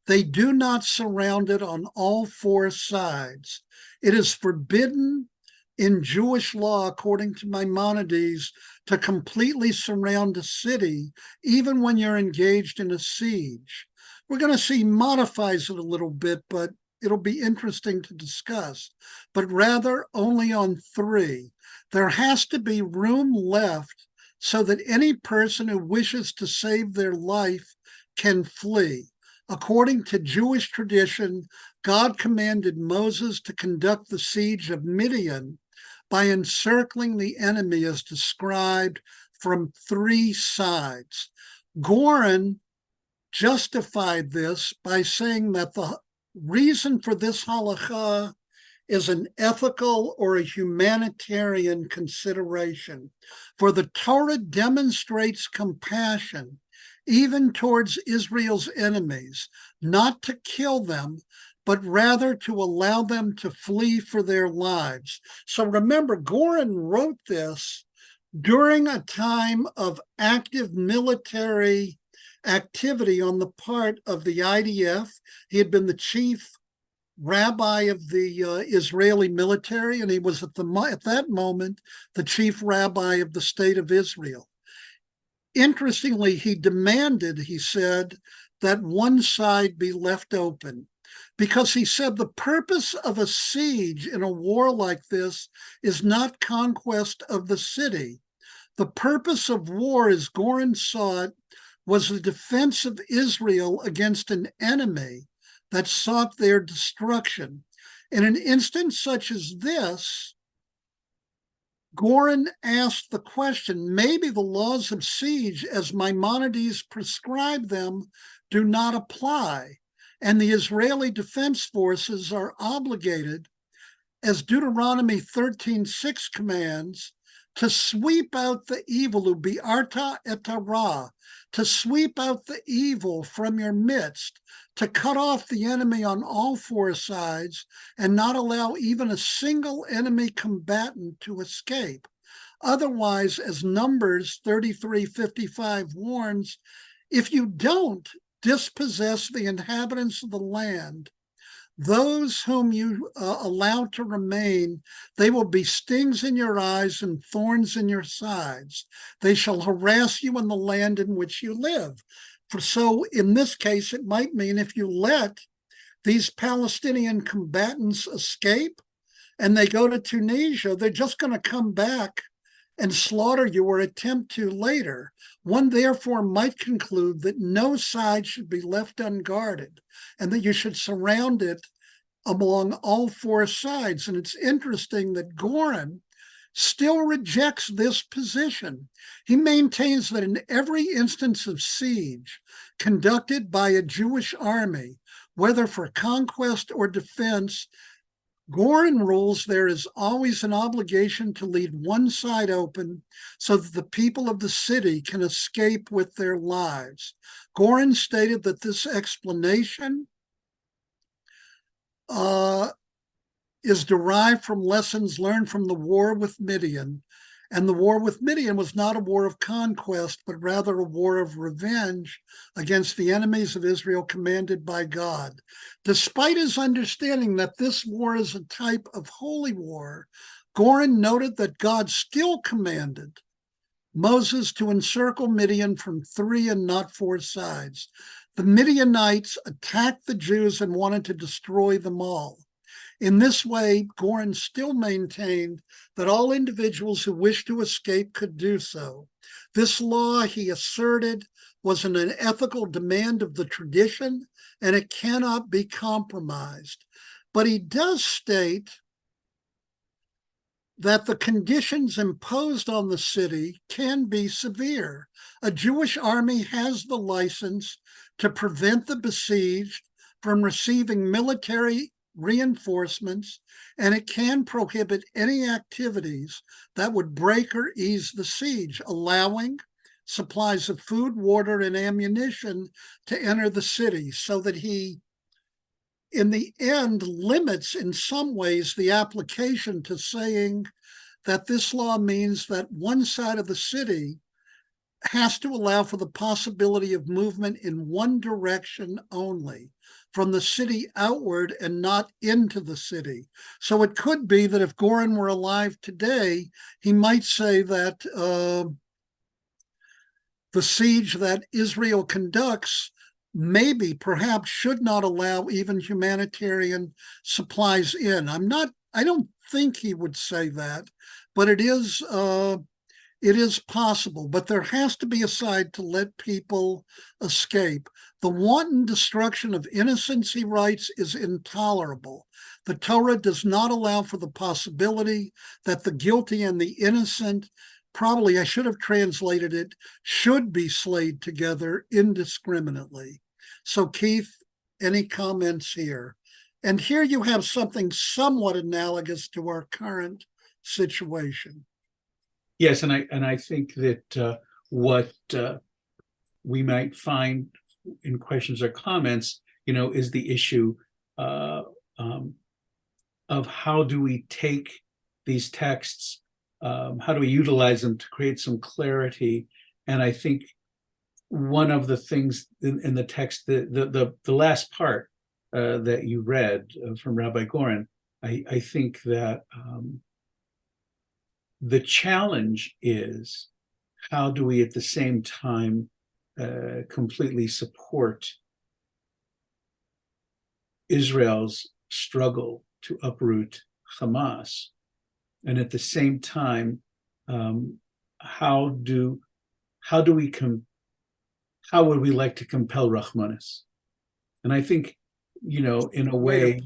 they do not surround it on all four sides. It is forbidden in Jewish law, according to Maimonides, to completely surround a city, even when you're engaged in a siege. We're going to see he modifies it a little bit, but it'll be interesting to discuss. But rather only on three. There has to be room left so that any person who wishes to save their life can flee. According to Jewish tradition, God commanded Moses to conduct the siege of Midian by encircling the enemy as described from three sides. Goren justified this by saying that the reason for this halakha is an ethical or a humanitarian consideration. For the Torah demonstrates compassion even towards Israel's enemies, not to kill them, but rather to allow them to flee for their lives. So remember, Goren wrote this during a time of active military activity on the part of the IDF. He had been the chief rabbi of the Israeli military, and he was at that moment the chief rabbi of the state of Israel. Interestingly, he demanded, he said, that one side be left open, because he said the purpose of a siege in a war like this is not conquest of the city. The purpose of war, as Goren saw it, was the defense of Israel against an enemy that sought their destruction. In an instance such as this, Goren asked the question, maybe the laws of siege as Maimonides prescribed them do not apply, and the Israeli defense forces are obligated, as Deuteronomy 13:6 commands, to sweep out the evil, ubi'arta et hara, to sweep out the evil from your midst, to cut off the enemy on all four sides, and not allow even a single enemy combatant to escape. Otherwise, as Numbers 33:55 warns, if you don't dispossess the inhabitants of the land, those whom you allow to remain, they will be stings in your eyes and thorns in your sides. They shall harass you in the land in which you live. So in this case, it might mean if you let these Palestinian combatants escape and they go to Tunisia, they're just going to come back and slaughter you or attempt to later. One therefore might conclude that no side should be left unguarded and that you should surround it along all four sides. And it's interesting that Goren still rejects this position. He maintains that in every instance of siege conducted by a Jewish army, whether for conquest or defense, Goren rules there is always an obligation to leave one side open so that the people of the city can escape with their lives. Goren stated that this explanation is derived from lessons learned from the war with Midian. And the war with Midian was not a war of conquest, but rather a war of revenge against the enemies of Israel commanded by God. Despite his understanding that this war is a type of holy war, Goren noted that God still commanded Moses to encircle Midian from 3 and not 4 sides. The Midianites attacked the Jews and wanted to destroy them all. In this way, Goren still maintained that all individuals who wished to escape could do so. This law, he asserted, was an ethical demand of the tradition, and it cannot be compromised. But he does state that the conditions imposed on the city can be severe. A Jewish army has the license to prevent the besieged from receiving military reinforcements, and it can prohibit any activities that would break or ease the siege, allowing supplies of food, water, and ammunition to enter the city, so that he, in the end, limits in some ways the application to saying that this law means that one side of the city has to allow for the possibility of movement in one direction only, from the city outward and not into the city. So it could be that if Goren were alive today, he might say that the siege that Israel conducts maybe, perhaps, should not allow even humanitarian supplies in. I don't think he would say that, but it is possible. But there has to be a side to let people escape. The wanton destruction of innocence, he writes, is intolerable. The Torah does not allow for the possibility that the guilty and the innocent, probably I should have translated it, should be slayed together indiscriminately. So, Keith, any comments here? And here you have something somewhat analogous to our current situation. Yes, and I think that what we might find in questions or comments, is the issue of how do we take these texts, how do we utilize them to create some clarity? And I think one of the things in the text, the last part that you read from Rabbi Goren, I think that the challenge is, how do we at the same time completely support Israel's struggle to uproot Hamas, and at the same time, how would we like to compel Rahmanis? And I think, in a way,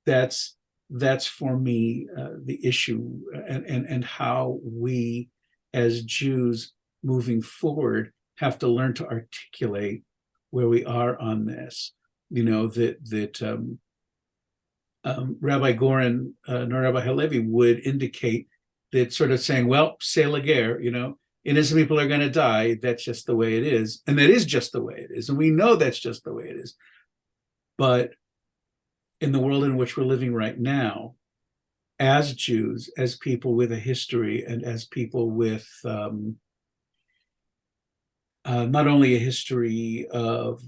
that's for me the issue, and how we as Jews moving forward have to learn to articulate where we are on this. Rabbi Goren nor Rabbi Halevi would indicate that, sort of saying, well, c'est la guerre, innocent people are going to die. That's just the way it is. And that is just the way it is. And we know that's just the way it is. But in the world in which we're living right now, as Jews, as people with a history, and as people with not only a history of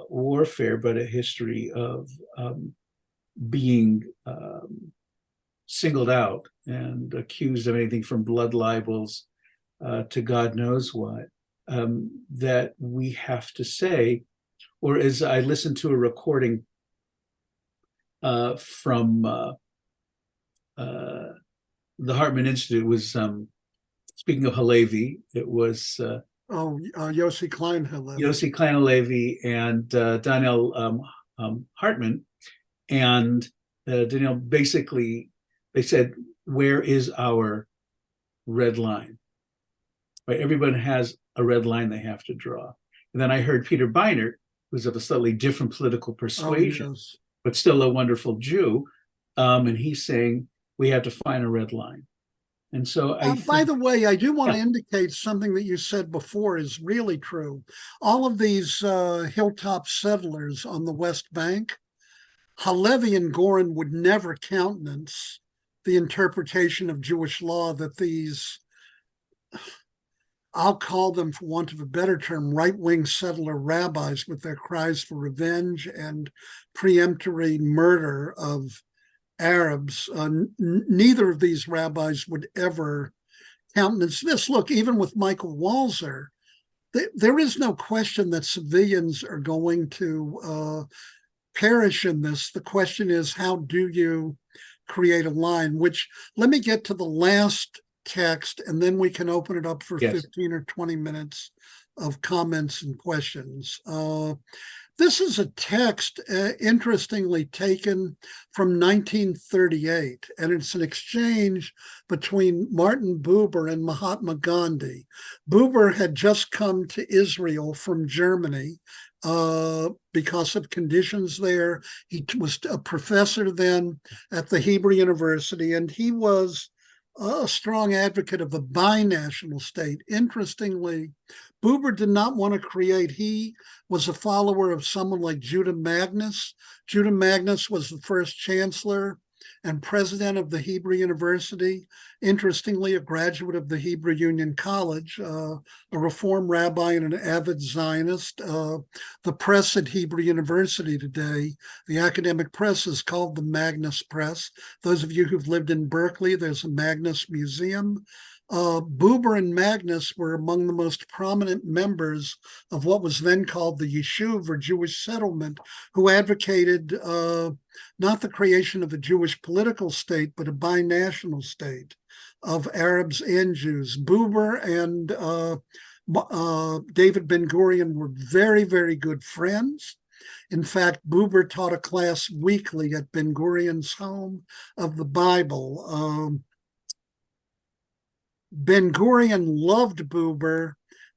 warfare, but a history of being singled out and accused of anything from blood libels to God knows what, that we have to say, or as I listened to a recording from the Hartman Institute was, speaking of Halevi, it was Yossi Klein Halevi. Yossi Klein Halevi and Daniel Hartman. And Daniel, basically, they said, where is our red line? Right? Everyone has a red line they have to draw. And then I heard Peter Beinart, who's of a slightly different political persuasion, yes. but still a wonderful Jew. And he's saying, we have to find a red line. And so by the way, I do want to indicate something that you said before is really true. All of these hilltop settlers on the West Bank, Halevi and Goren would never countenance the interpretation of Jewish law that these, I'll call them, for want of a better term, right-wing settler rabbis with their cries for revenge and preemptory murder of Arabs. Neither of these rabbis would ever countenance this. Look, even with Michael Walzer, there is no question that civilians are going to perish in this. The question is, how do you create a line? Which, let me get to the last text, and then we can open it up for 15 or 20 minutes of comments and questions. This is a text, interestingly taken from 1938, and it's an exchange between Martin Buber and Mahatma Gandhi. Buber had just come to Israel from Germany because of conditions there. He was a professor then at the Hebrew University, and he was a strong advocate of a binational state. Interestingly, Buber did not want to create. He was a follower of someone like Judah Magnus. Judah Magnus was the first chancellor and president of the Hebrew University. Interestingly, a graduate of the Hebrew Union College, a Reform rabbi and an avid Zionist. The press at Hebrew University today, the academic press, is called the Magnus Press. Those of you who've lived in Berkeley, there's a Magnus Museum. Buber and Magnus were among the most prominent members of what was then called the Yishuv, or Jewish settlement, who advocated not the creation of a Jewish political state, but a binational state of Arabs and Jews. Buber and David Ben-Gurion were very, very good friends. In fact, Buber taught a class weekly at Ben-Gurion's home of the Bible. Ben-Gurion loved Buber,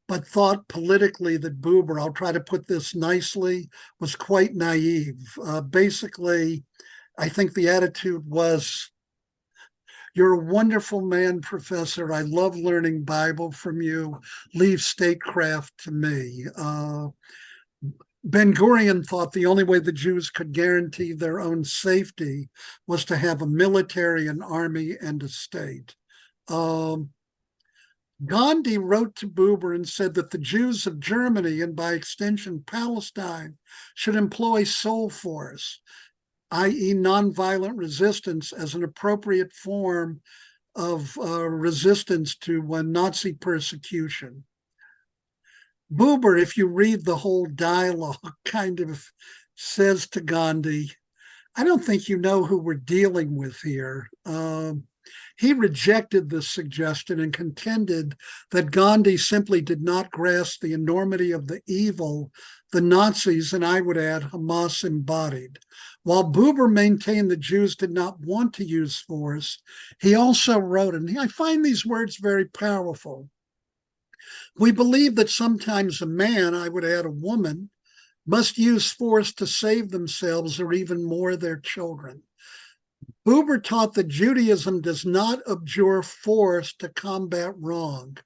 but thought politically that Buber, I'll try to put this nicely, was quite naive. Basically, I think the attitude was, you're a wonderful man, Professor. I love learning Bible from you. Leave statecraft to me. Ben-Gurion thought the only way the Jews could guarantee their own safety was to have a military, an army, and a state. Gandhi wrote to Buber and said that the Jews of Germany, and by extension Palestine, should employ soul force, i.e. nonviolent resistance, as an appropriate form of resistance to Nazi persecution. Buber, if you read the whole dialogue, kind of says to Gandhi, I don't think you know who we're dealing with here. He rejected this suggestion and contended that Gandhi simply did not grasp the enormity of the evil the Nazis, and I would add Hamas, embodied. While Buber maintained the Jews did not want to use force, he also wrote, and I find these words very powerful, we believe that sometimes a man, I would add a woman, must use force to save themselves or even more their children. Buber taught that Judaism does not abjure force to combat wrong.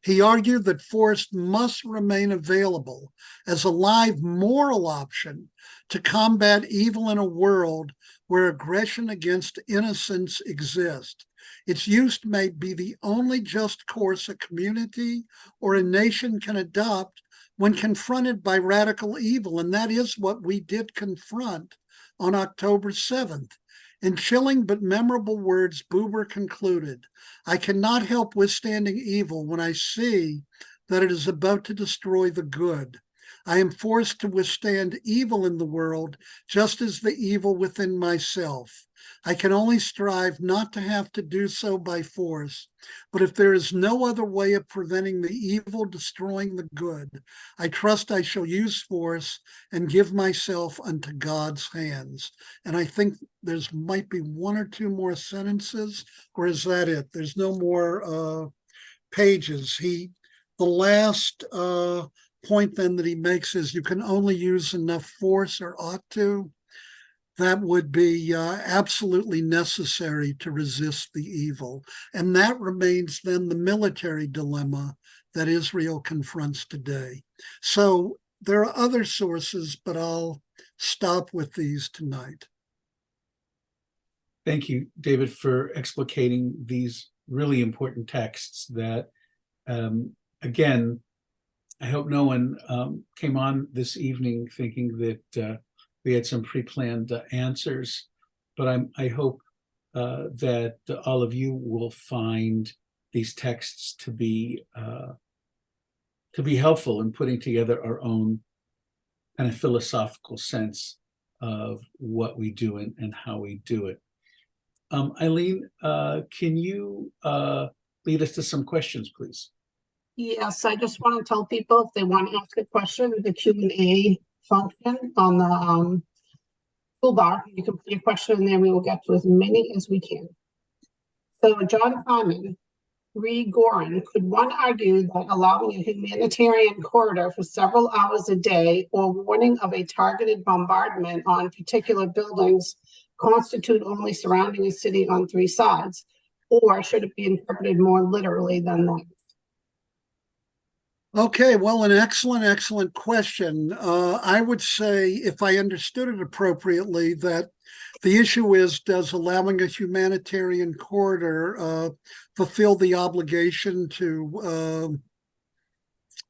He argued that force must remain available as a live moral option to combat evil in a world where aggression against innocence exists. Its use may be the only just course a community or a nation can adopt when confronted by radical evil, and that is what we did confront on October 7th. In chilling but memorable words, Buber concluded, I cannot help withstanding evil when I see that it is about to destroy the good. I am forced to withstand evil in the world, just as the evil within myself. I can only strive not to have to do so by force. But if there is no other way of preventing the evil destroying the good, I trust I shall use force and give myself unto God's hands. And I think there's might be one or two more sentences, or is that it? There's no more pages. The last point then that he makes is you can only use enough force, or ought to. That would be absolutely necessary to resist the evil. And that remains then the military dilemma that Israel confronts today. So there are other sources, but I'll stop with these tonight. Thank you, David, for explicating these really important texts that, again, I hope no one came on this evening thinking that we had some pre-planned answers, but I hope that all of you will find these texts to be helpful in putting together our own kind of philosophical sense of what we do and how we do it. Eileen, can you lead us to some questions, please? Yes, I just want to tell people if they want to ask a question, the Q&A function on the toolbar. You can put your question in there. We will get to as many as we can. So John Simon, Gorin, could one argue that allowing a humanitarian corridor for several hours a day or warning of a targeted bombardment on particular buildings constitute only surrounding a city on three sides? Or should it be interpreted more literally than that? Okay, well, an excellent question. I would say, if I understood it appropriately, that the issue is, does allowing a humanitarian corridor fulfill the obligation to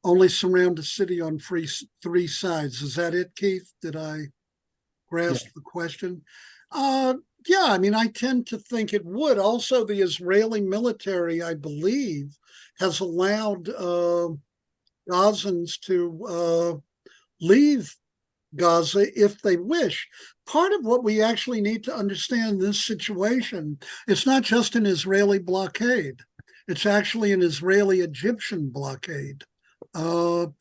only surround a city on three sides? Is that it, Keith? Did I grasp the question? Yeah, I mean, I tend to think it would. Also, the Israeli military, I believe, has allowed Gazans to leave Gaza if they wish. Part of what we actually need to understand in this situation, it's not just an Israeli blockade. It's actually an Israeli-Egyptian blockade. The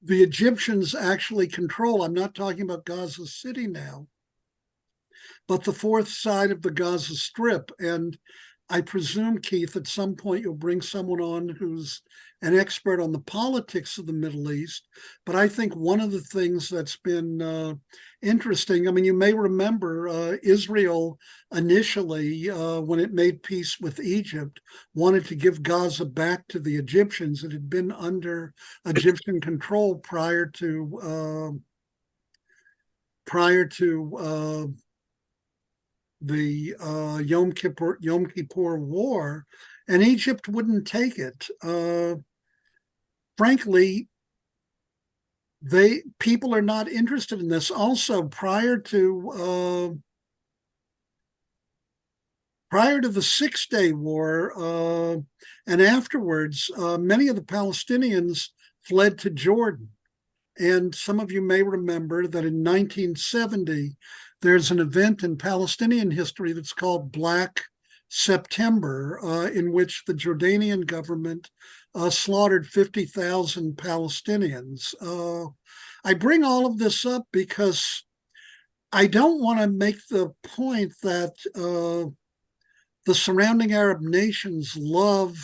Egyptians actually control, I'm not talking about Gaza City now, but the fourth side of the Gaza Strip. And I presume, Keith, at some point you'll bring someone on who's an expert on the politics of the Middle East. But I think one of the things that's been interesting, I mean, you may remember Israel initially, when it made peace with Egypt, wanted to give Gaza back to the Egyptians. It had been under Egyptian control prior to the Yom Kippur War, and Egypt wouldn't take it. Frankly, people are not interested in this. Also, prior to the 6-Day War and afterwards, many of the Palestinians fled to Jordan. And some of you may remember that in 1970, there's an event in Palestinian history that's called Black September, in which the Jordanian government slaughtered 50,000 Palestinians. I bring all of this up because I don't want to make the point that the surrounding Arab nations love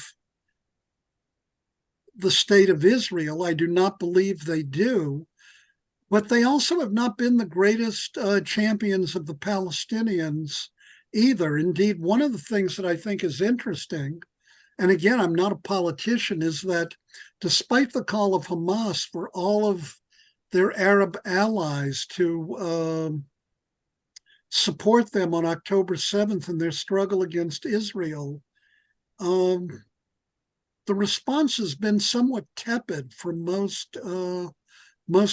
the state of Israel. I do not believe they do. But they also have not been the greatest champions of the Palestinians either. Indeed, one of the things that I think is interesting, and again, I'm not a politician, is that despite the call of Hamas for all of their Arab allies to support them on October 7th in their struggle against Israel, the response has been somewhat tepid from most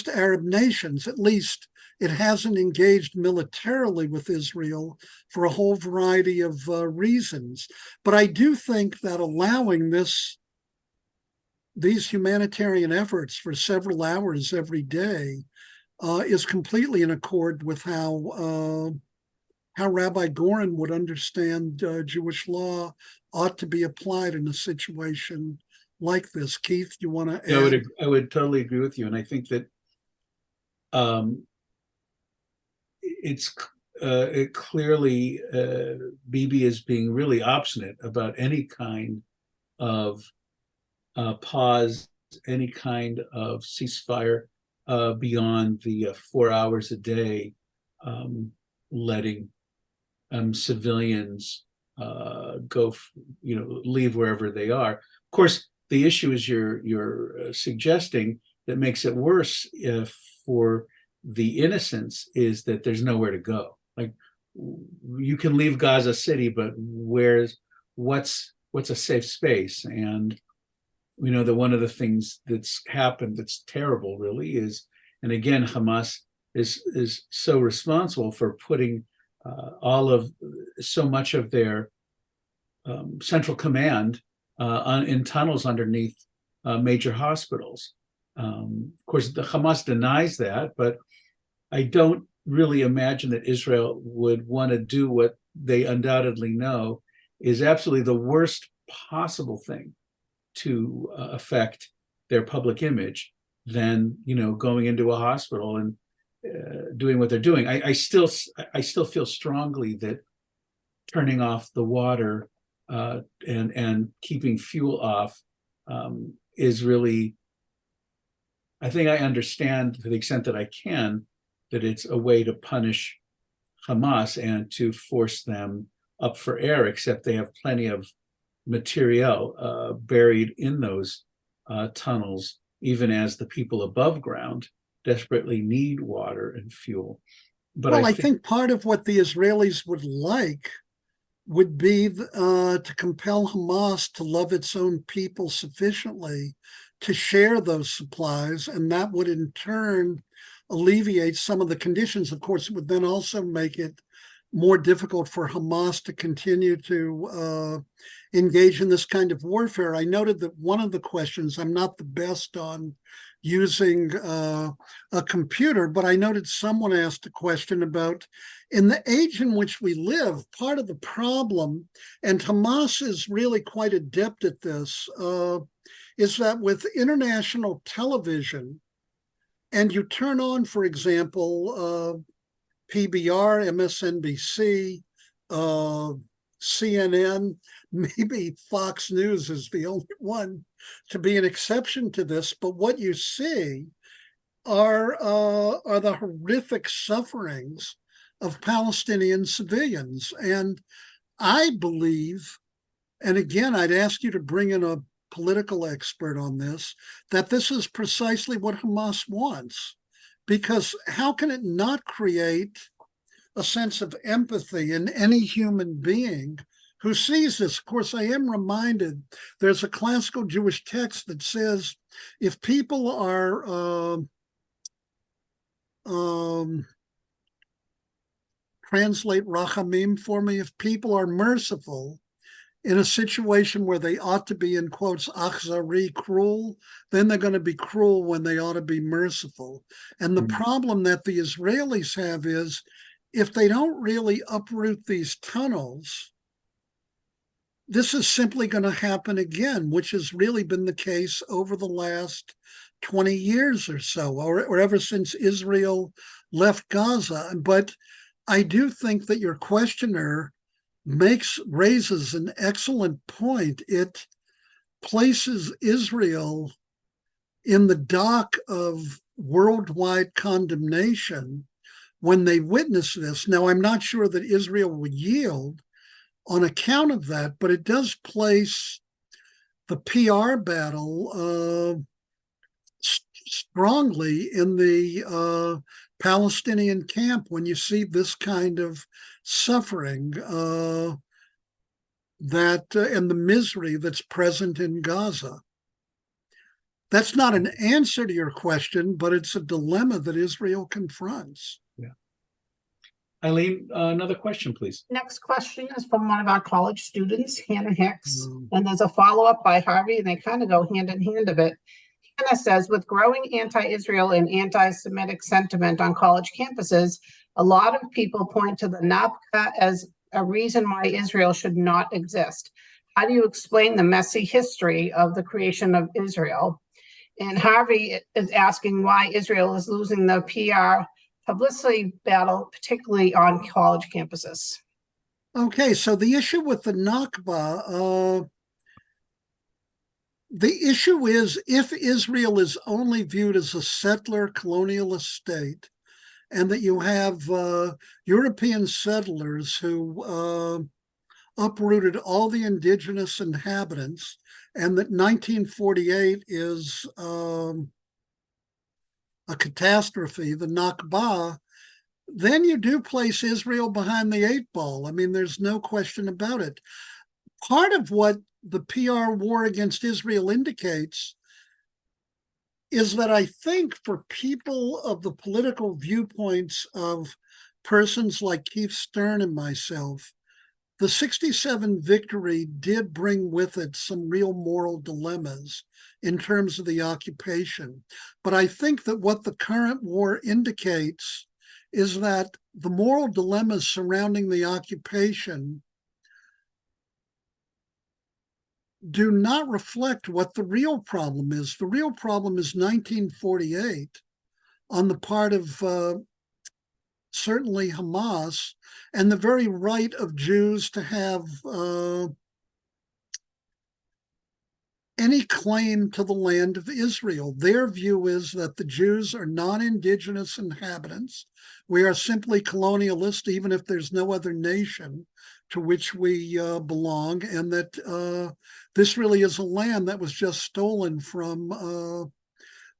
Arab nations. At least it hasn't engaged militarily with Israel for a whole variety of reasons. But I do think that allowing this these humanitarian efforts for several hours every day is completely in accord with how Rabbi Goren would understand Jewish law ought to be applied in a situation like this. Keith, you want to Yeah, add? I would totally agree with you, and I think that it's it clearly Bibi is being really obstinate about any kind of pause, any kind of ceasefire beyond the 4 hours a day, letting civilians go, leave wherever they are. Of course, the issue is you're suggesting that makes it worse for the innocents is that there's nowhere to go. Like, you can leave Gaza City, but what's a safe space? And we know that one of the things that's happened that's terrible really is, and again, Hamas is so responsible for putting so much of their central command in tunnels underneath major hospitals. Of course, the Hamas denies that, but I don't really imagine that Israel would want to do what they undoubtedly know is absolutely the worst possible thing to affect their public image than going into a hospital and doing what they're doing. I still feel strongly that turning off the water and keeping fuel off is really, I think I understand to the extent that I can that it's a way to punish Hamas and to force them up for air, except they have plenty of materiel buried in those tunnels, even as the people above ground desperately need water and fuel. But Well, I think part of what the Israelis would like would be to compel Hamas to love its own people sufficiently to share those supplies, and that would in turn alleviate some of the conditions. Of course, it would then also make it more difficult for Hamas to continue to engage in this kind of warfare. I noted that one of the questions, I'm not the best on using a computer, but I noted someone asked a question about, in the age in which we live, part of the problem, and Hamas is really quite adept at this, is that with international television, and you turn on, for example, PBR, MSNBC, CNN, maybe Fox News is the only one to be an exception to this. But what you see are the horrific sufferings of Palestinian civilians. And I believe, and again, I'd ask you to bring in a political expert on this, that this is precisely what Hamas wants. Because how can it not create a sense of empathy in any human being who sees this? Of course, I am reminded there's a classical Jewish text that says if people are translate rachamim for me, if people are merciful in a situation where they ought to be, in quotes, achzari, cruel, then they're going to be cruel when they ought to be merciful. And the problem that the Israelis have is if they don't really uproot these tunnels, this is simply going to happen again, which has really been the case over the last 20 years or so, or ever since Israel left Gaza. But I do think that your questioner raises an excellent point. It places Israel in the dock of worldwide condemnation when they witness this. Now, I'm not sure that Israel would yield on account of that, but it does place the PR battle strongly in the Palestinian camp when you see this kind of suffering and the misery that's present in Gaza. That's not an answer to your question, but it's a dilemma that Israel confronts. Yeah. Eileen, another question, please. Next question is from one of our college students, Hannah Hicks, Mm. and there's a follow-up by Harvey, and they kind of go hand in hand a bit. Hannah says, with growing anti-Israel and anti-Semitic sentiment on college campuses, a lot of people point to the Nakba as a reason why Israel should not exist. How do you explain the messy history of the creation of Israel? And Harvey is asking why Israel is losing the PR publicity battle, particularly on college campuses. Okay, so the issue with the Nakba, the issue is if Israel is only viewed as a settler colonialist state, and that you have European settlers who uprooted all the indigenous inhabitants, and that 1948 is a catastrophe, the Nakba, then you do place Israel behind the 8 ball. I mean, there's no question about it. Part of what the PR war against Israel indicates is that I think for people of the political viewpoints of persons like Keith Stern and myself, the 67 victory did bring with it some real moral dilemmas in terms of the occupation. But I think that what the current war indicates is that the moral dilemmas surrounding the occupation do not reflect what the real problem is. The real problem is 1948 on the part of certainly Hamas, and the very right of Jews to have any claim to the land of Israel. Their view is that the Jews are non-indigenous inhabitants. We are simply colonialist, even if there's no other nation to which we belong, and that this really is a land that was just stolen from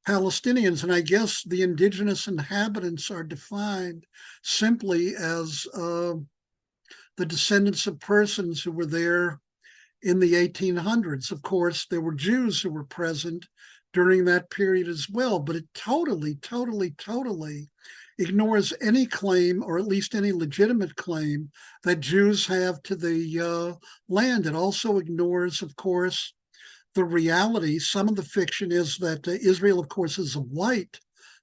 Palestinians. And I guess the indigenous inhabitants are defined simply as the descendants of persons who were there in the 1800s. Of course, there were Jews who were present during that period as well, but it totally ignores any claim, or at least any legitimate claim, that Jews have to the land. It also ignores, of course, the reality. Some of the fiction is that Israel, of course, is a white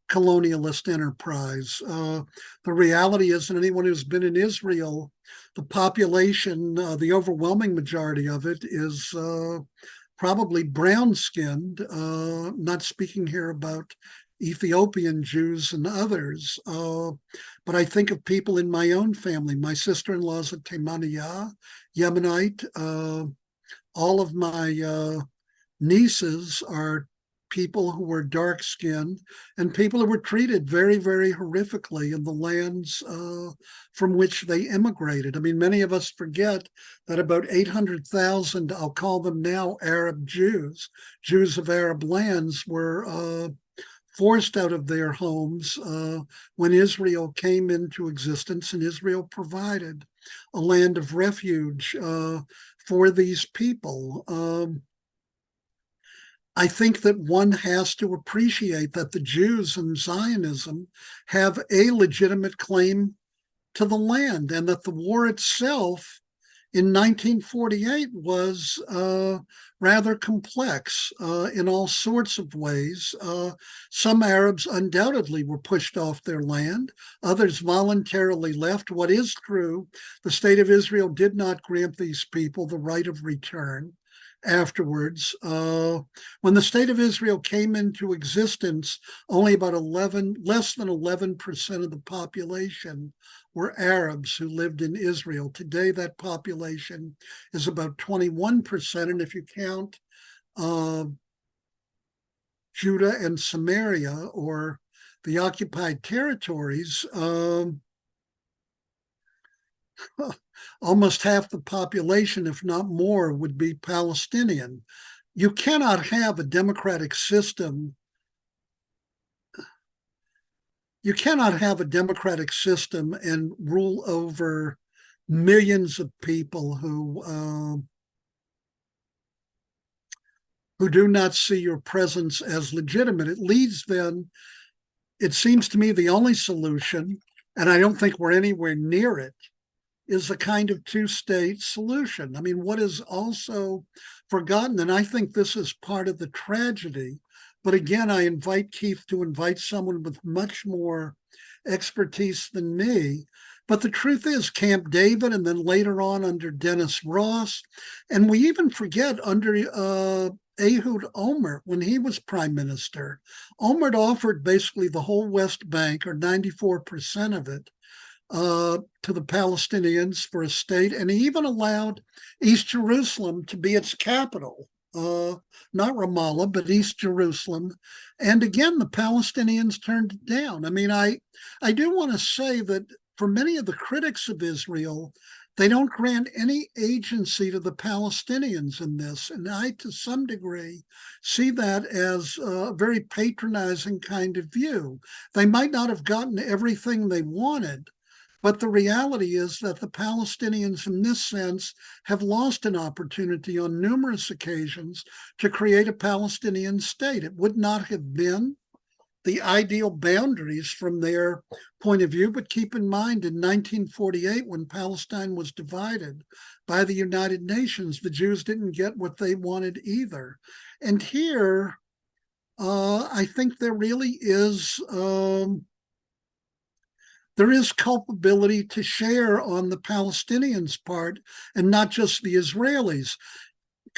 colonialist enterprise. The reality is that anyone who's been in Israel, the population, the overwhelming majority of it is probably brown-skinned, not speaking here about Ethiopian Jews and others. But I think of people in my own family. My sister-in-law is a Temaniya, Yemenite. All of my nieces are people who were dark-skinned and people who were treated very, very horrifically in the lands from which they immigrated. I mean, many of us forget that about 800,000, I'll call them now Arab Jews, Jews of Arab lands, were forced out of their homes when Israel came into existence, and Israel provided a land of refuge for these people. I think that one has to appreciate that the Jews and Zionism have a legitimate claim to the land, and that the war itself in 1948 was rather complex in all sorts of ways. Some Arabs undoubtedly were pushed off their land. Others voluntarily left. What is true, the state of Israel did not grant these people the right of return afterwards. When the state of Israel came into existence, only about less than 11% of the population were Arabs who lived in Israel. Today, that population is about 21%, and if you count Judah and Samaria, or the occupied territories, almost half the population, if not more, would be Palestinian. You cannot have a democratic system. You cannot have a democratic system and rule over millions of people who do not see your presence as legitimate. It leads then, it seems to me, the only solution and I don't think we're anywhere near it, is a kind of two-state solution. I mean, what is also forgotten, and I think this is part of the tragedy, but again, I invite Keith to invite someone with much more expertise than me. But the truth is, Camp David, and then later on under Dennis Ross, and we even forget under Ehud Olmert, when he was prime minister, Olmert offered basically the whole West Bank, or 94% of it, to the Palestinians for a state, and he even allowed East Jerusalem to be its capital, not Ramallah, but East Jerusalem. And again, the Palestinians turned it down. I mean, I do want to say that for many of the critics of Israel, they don't grant any agency to the Palestinians in this. And I, to some degree, see that as a very patronizing kind of view. They might not have gotten everything they wanted, but the reality is that the Palestinians, in this sense, have lost an opportunity on numerous occasions to create a Palestinian state. It would not have been the ideal boundaries from their point of view, but keep in mind, in 1948, when Palestine was divided by the United Nations, the Jews didn't get what they wanted either. And here, I think there really is culpability to share on the Palestinians' part, and not just the Israelis.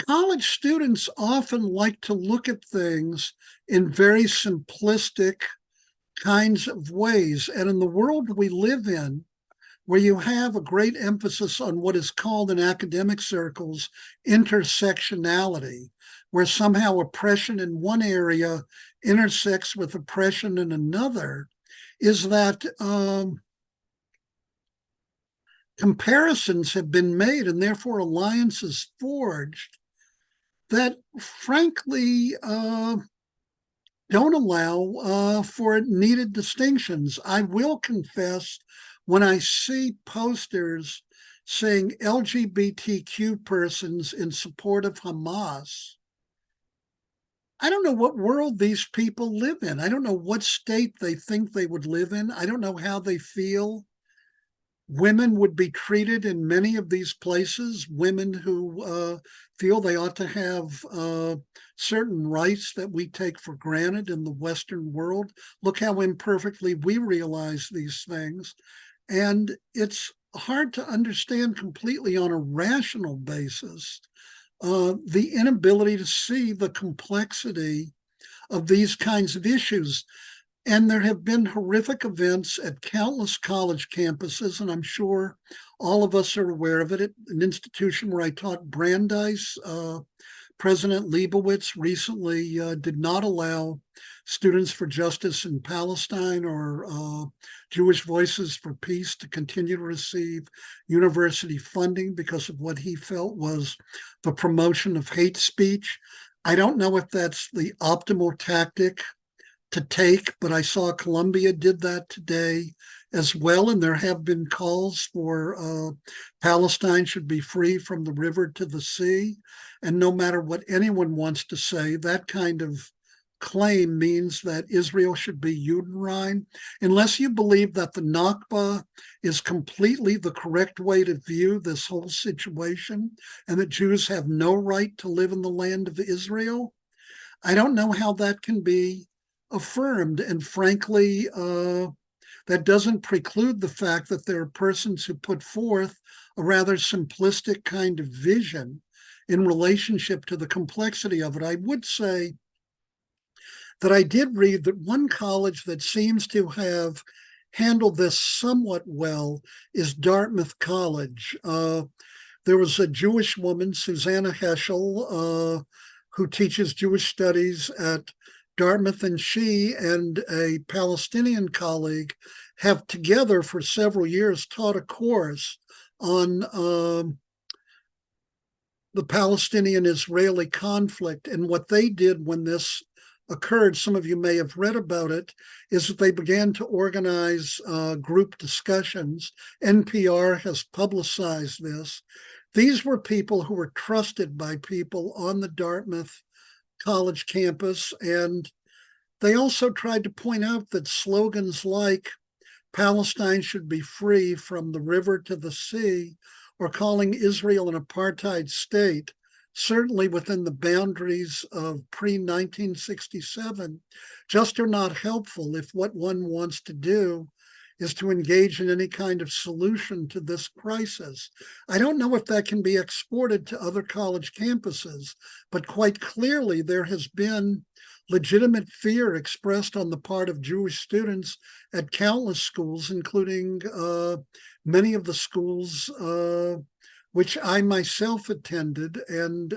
College students often like to look at things in very simplistic kinds of ways. And in the world we live in, where you have a great emphasis on what is called in academic circles intersectionality, where somehow oppression in one area intersects with oppression in another, is that comparisons have been made and therefore alliances forged that frankly don't allow for needed distinctions. I will confess, when I see posters saying LGBTQ persons in support of Hamas, I don't know what world these people live in. I don't know what state they think they would live in. I don't know how they feel women would be treated in many of these places, women who feel they ought to have certain rights that we take for granted in the Western world. Look how imperfectly we realize these things. And it's hard to understand completely on a rational basis the inability to see the complexity of these kinds of issues. And there have been horrific events at countless college campuses, and I'm sure all of us are aware of it. At an institution where I taught, Brandeis, President Leibowitz recently did not allow Students for Justice in Palestine or Jewish Voices for Peace to continue to receive university funding because of what he felt was the promotion of hate speech. I don't know if that's the optimal tactic to take, but I saw Columbia did that today as well, and there have been calls for Palestine should be free from the river to the sea. And no matter what anyone wants to say, that kind of claim means that Israel should be Judenrein. Unless you believe that the Nakba is completely the correct way to view this whole situation, and that Jews have no right to live in the land of Israel, I don't know how that can be affirmed. And frankly, that doesn't preclude the fact that there are persons who put forth a rather simplistic kind of vision in relationship to the complexity of it. I would say that I did read that one college that seems to have handled this somewhat well is Dartmouth College. There was a Jewish woman, Susanna Heschel, who teaches Jewish studies at Dartmouth, and she and a Palestinian colleague have together for several years taught a course on the Palestinian-Israeli conflict. And what they did when this occurred, some of you may have read about it, is that they began to organize group discussions. NPR has publicized this. These were people who were trusted by people on the Dartmouth College campus, and they also tried to point out that slogans like Palestine should be free from the river to the sea, or calling Israel an apartheid state, certainly within the boundaries of pre-1967, just are not helpful if what one wants to do is to engage in any kind of solution to this crisis. I don't know if that can be exported to other college campuses, but quite clearly there has been legitimate fear expressed on the part of Jewish students at countless schools, including many of the schools which I myself attended. And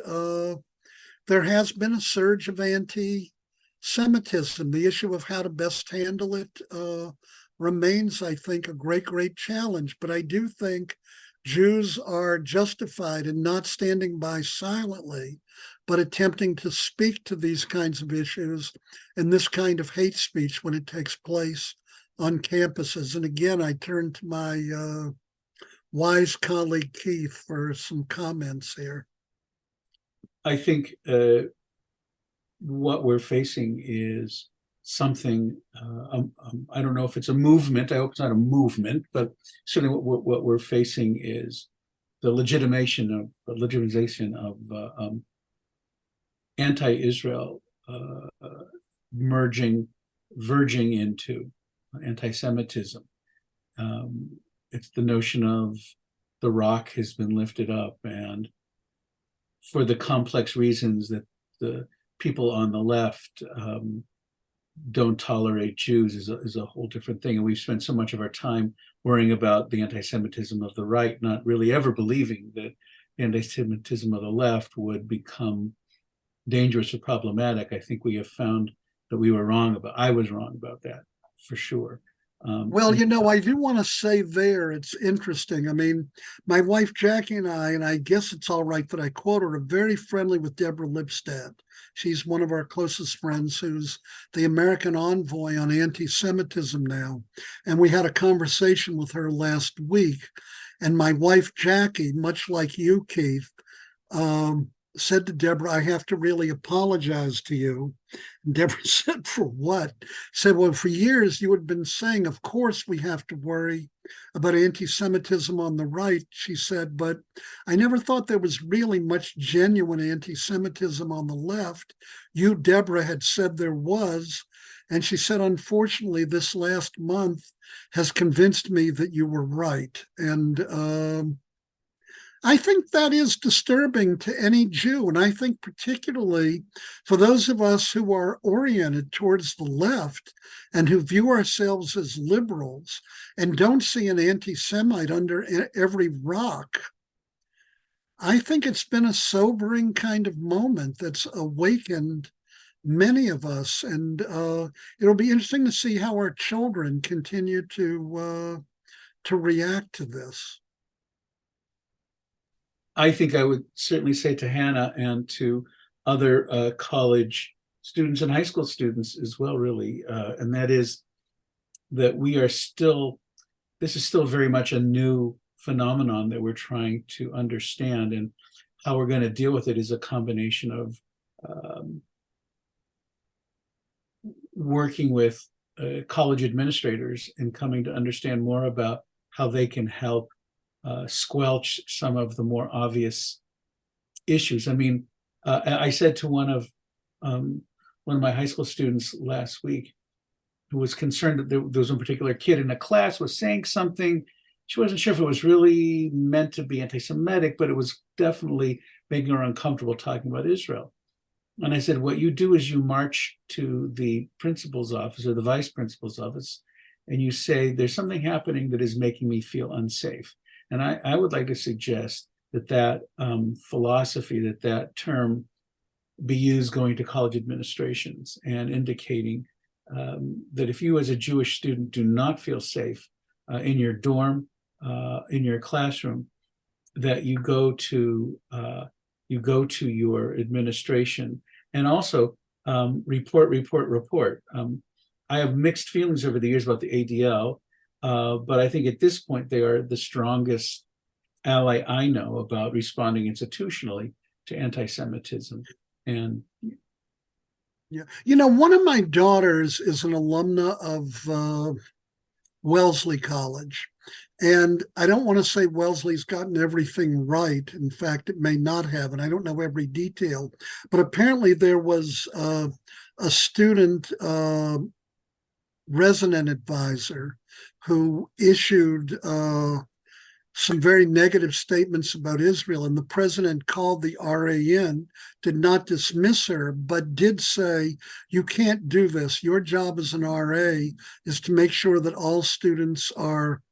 there has been a surge of anti-Semitism. The issue of how to best handle it remains, I think, a great challenge. But I do think Jews are justified in not standing by silently, but attempting to speak to these kinds of issues and this kind of hate speech when it takes place on campuses. And again, I turn to my wise colleague Keith for some comments here. I think what we're facing is something, I don't know if it's a movement, I hope it's not a movement, but certainly what we're facing is the legitimization of anti-Israel verging into anti-Semitism. It's the notion of the rock has been lifted up, and for the complex reasons that the people on the left don't tolerate Jews is a whole different thing. And we've spent so much of our time worrying about the anti-Semitism of the right, not really ever believing that the anti-Semitism of the left would become dangerous or problematic. I think we have found that we were wrong about, I was wrong about that for sure. Well, I do want to say there, it's interesting. I mean, my wife Jackie and I guess it's all right that I quote her, are very friendly with Deborah Lipstadt. She's one of our closest friends who's the American envoy on anti-Semitism now. And we had a conversation with her last week. And my wife Jackie, much like you, Keith, said to Deborah, I have to really apologize to you. And Deborah said, for what? Said, well, for years you had been saying, of course we have to worry about anti-Semitism on the right. She said, but I never thought there was really much genuine anti-Semitism on the left. You, Deborah, had said there was. And she said, unfortunately, this last month has convinced me that you were right. And I think that is disturbing to any Jew. And I think particularly for those of us who are oriented towards the left and who view ourselves as liberals and don't see an anti-Semite under every rock, I think it's been a sobering kind of moment that's awakened many of us. And it'll be interesting to see how our children continue to react to this. I think I would certainly say to Hannah and to other college students and high school students as well, really, and that is that this is still very much a new phenomenon that we're trying to understand, and how we're going to deal with it is a combination of working with college administrators and coming to understand more about how they can help squelch some of the more obvious issues. I mean, I said to one of my high school students last week, who was concerned that there was one particular kid in a class was saying something. She wasn't sure if it was really meant to be anti-Semitic, but it was definitely making her uncomfortable talking about Israel. And I said, what you do is you march to the principal's office or the vice principal's office, and you say, there's something happening that is making me feel unsafe. And I would like to suggest that philosophy, that term be used going to college administrations and indicating that if you as a Jewish student do not feel safe in your dorm, in your classroom, that you go to your administration and also report. I have mixed feelings over the years about the ADL. But I think at this point, they are the strongest ally I know about responding institutionally to anti-Semitism. And yeah, one of my daughters is an alumna of Wellesley College. And I don't want to say Wellesley's gotten everything right. In fact, it may not have, and I don't know every detail. But apparently there was a student resident advisor who issued some very negative statements about Israel, and the president called the RA in, did not dismiss her, but did say, you can't do this. Your job as an RA is to make sure that all students are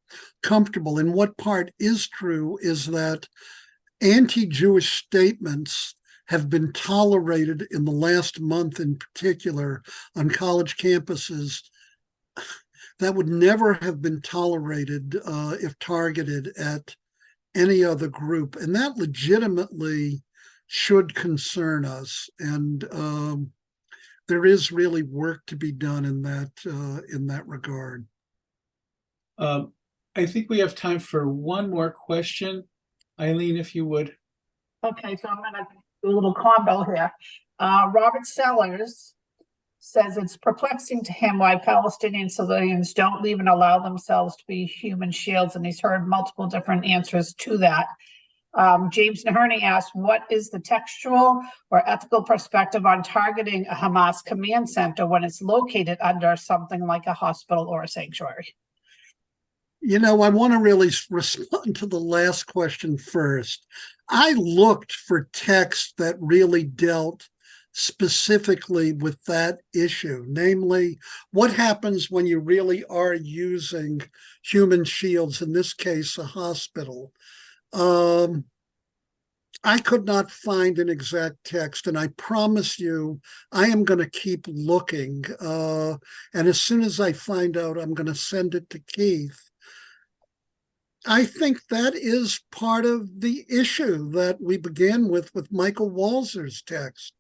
comfortable. And what part is true is that anti-Jewish statements have been tolerated in the last month in particular on college campuses that would never have been tolerated if targeted at any other group. And that legitimately should concern us. And there is really work to be done in that regard. I think we have time for one more question. Eileen, if you would. Okay, so I'm gonna do a little combo here. Robert Sellers says it's perplexing to him why Palestinian civilians don't leave and allow themselves to be human shields, and he's heard multiple different answers to that. James Naherney asked, what is the textual or ethical perspective on targeting a Hamas command center when it's located under something like a hospital or a sanctuary? You know, I want to really respond to the last question first. I looked for text that really dealt specifically with that issue, namely, what happens when you really are using human shields, in this case, a hospital. I could not find an exact text, and I promise you, I am going to keep looking. And as soon as I find out, I'm going to send it to Keith. I think that is part of the issue that we began with Michael Walzer's text.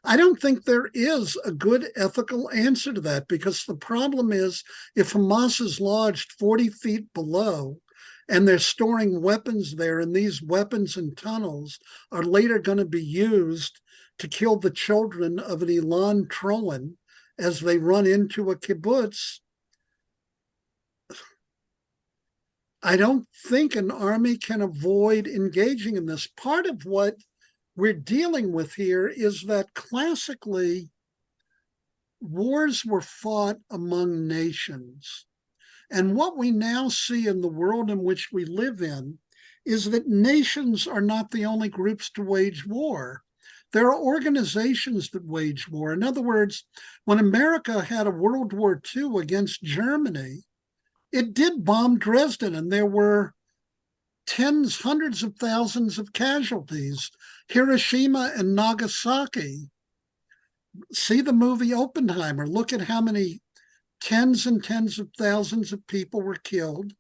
I don't think there is a good ethical answer to that, because the problem is, if Hamas is lodged 40 feet below and they're storing weapons there, and these weapons and tunnels are later going to be used to kill the children of an Ilan Troen as they run into a kibbutz, I don't think an army can avoid engaging in this. Part of what we're dealing with here is that classically, wars were fought among nations. And what we now see in the world in which we live in is that nations are not the only groups to wage war. There are organizations that wage war. In other words, when America had a World War II against Germany, it did bomb Dresden, and there were tens, hundreds of thousands of casualties. Hiroshima and Nagasaki. See the movie Oppenheimer. Look at how many tens and tens of thousands of people were killed.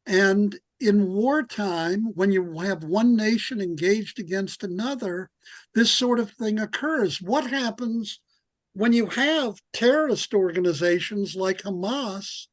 And in wartime, when you have one nation engaged against another, this sort of thing occurs. What happens when you have terrorist organizations like Hamas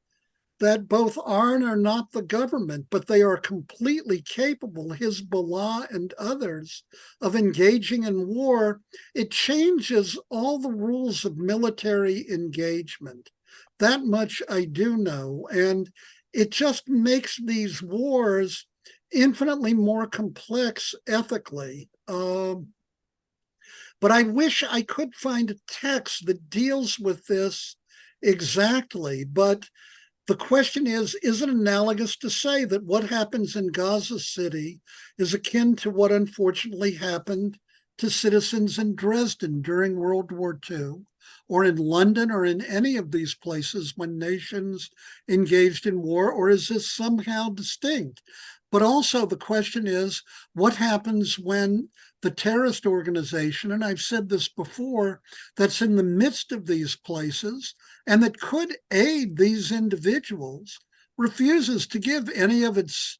that both are and are not the government, but they are completely capable, Hezbollah and others, of engaging in war? It changes all the rules of military engagement. That much I do know. And it just makes these wars infinitely more complex ethically. But I wish I could find a text that deals with this exactly. But the question is it analogous to say that what happens in Gaza City is akin to what unfortunately happened to citizens in Dresden during World War II, or in London, or in any of these places when nations engaged in war, or is this somehow distinct? But also the question is, what happens when the terrorist organization, and I've said this before, that's in the midst of these places and that could aid these individuals, refuses to give any of its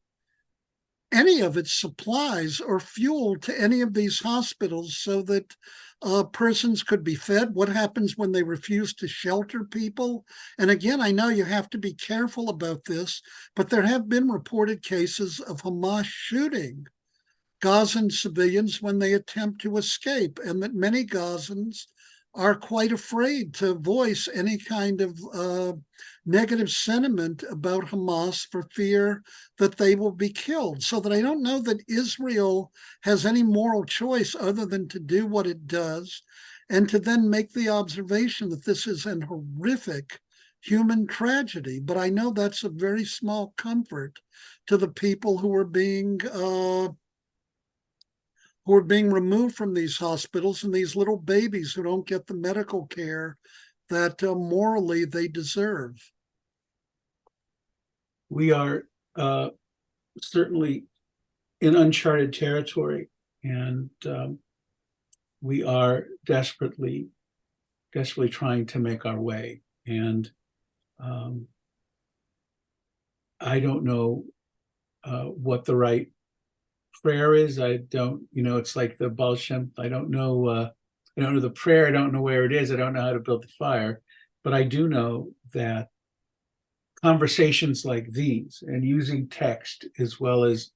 supplies or fuel to any of these hospitals so that persons could be fed? What happens when they refuse to shelter people? And again, I know you have to be careful about this, but there have been reported cases of Hamas shooting Gazan civilians when they attempt to escape, and that many Gazans are quite afraid to voice any kind of negative sentiment about Hamas for fear that they will be killed. So that I don't know that Israel has any moral choice other than to do what it does and to then make the observation that this is an horrific human tragedy. But I know that's a very small comfort to the people who are being removed from these hospitals, and these little babies who don't get the medical care that morally they deserve. We are certainly in uncharted territory, and we are desperately trying to make our way. And I don't know what the right prayer is. I don't, it's like the Baal Shem. I don't know the prayer. I don't know where it is. I don't know how to build the fire, but I do know that conversations like these and using text as well as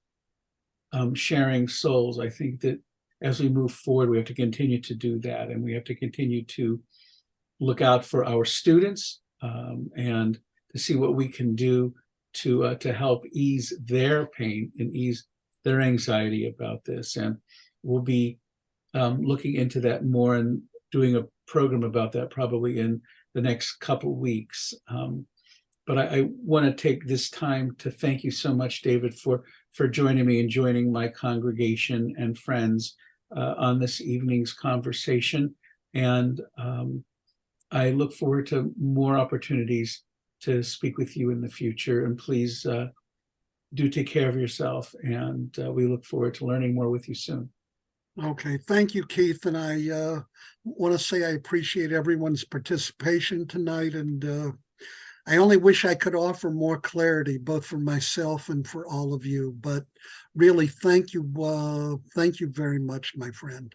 sharing souls, I think that as we move forward, we have to continue to do that, and we have to continue to look out for our students and to see what we can do to help ease their pain and ease their anxiety about this. And we'll be looking into that more and doing a program about that probably in the next couple weeks. But I want to take this time to thank you so much, David, for joining me and joining my congregation and friends on this evening's conversation. And I look forward to more opportunities to speak with you in the future. And please do take care of yourself. And we look forward to learning more with you soon. Okay, thank you, Keith. And I want to say I appreciate everyone's participation tonight. And I only wish I could offer more clarity, both for myself and for all of you. But really, thank you very much, my friend.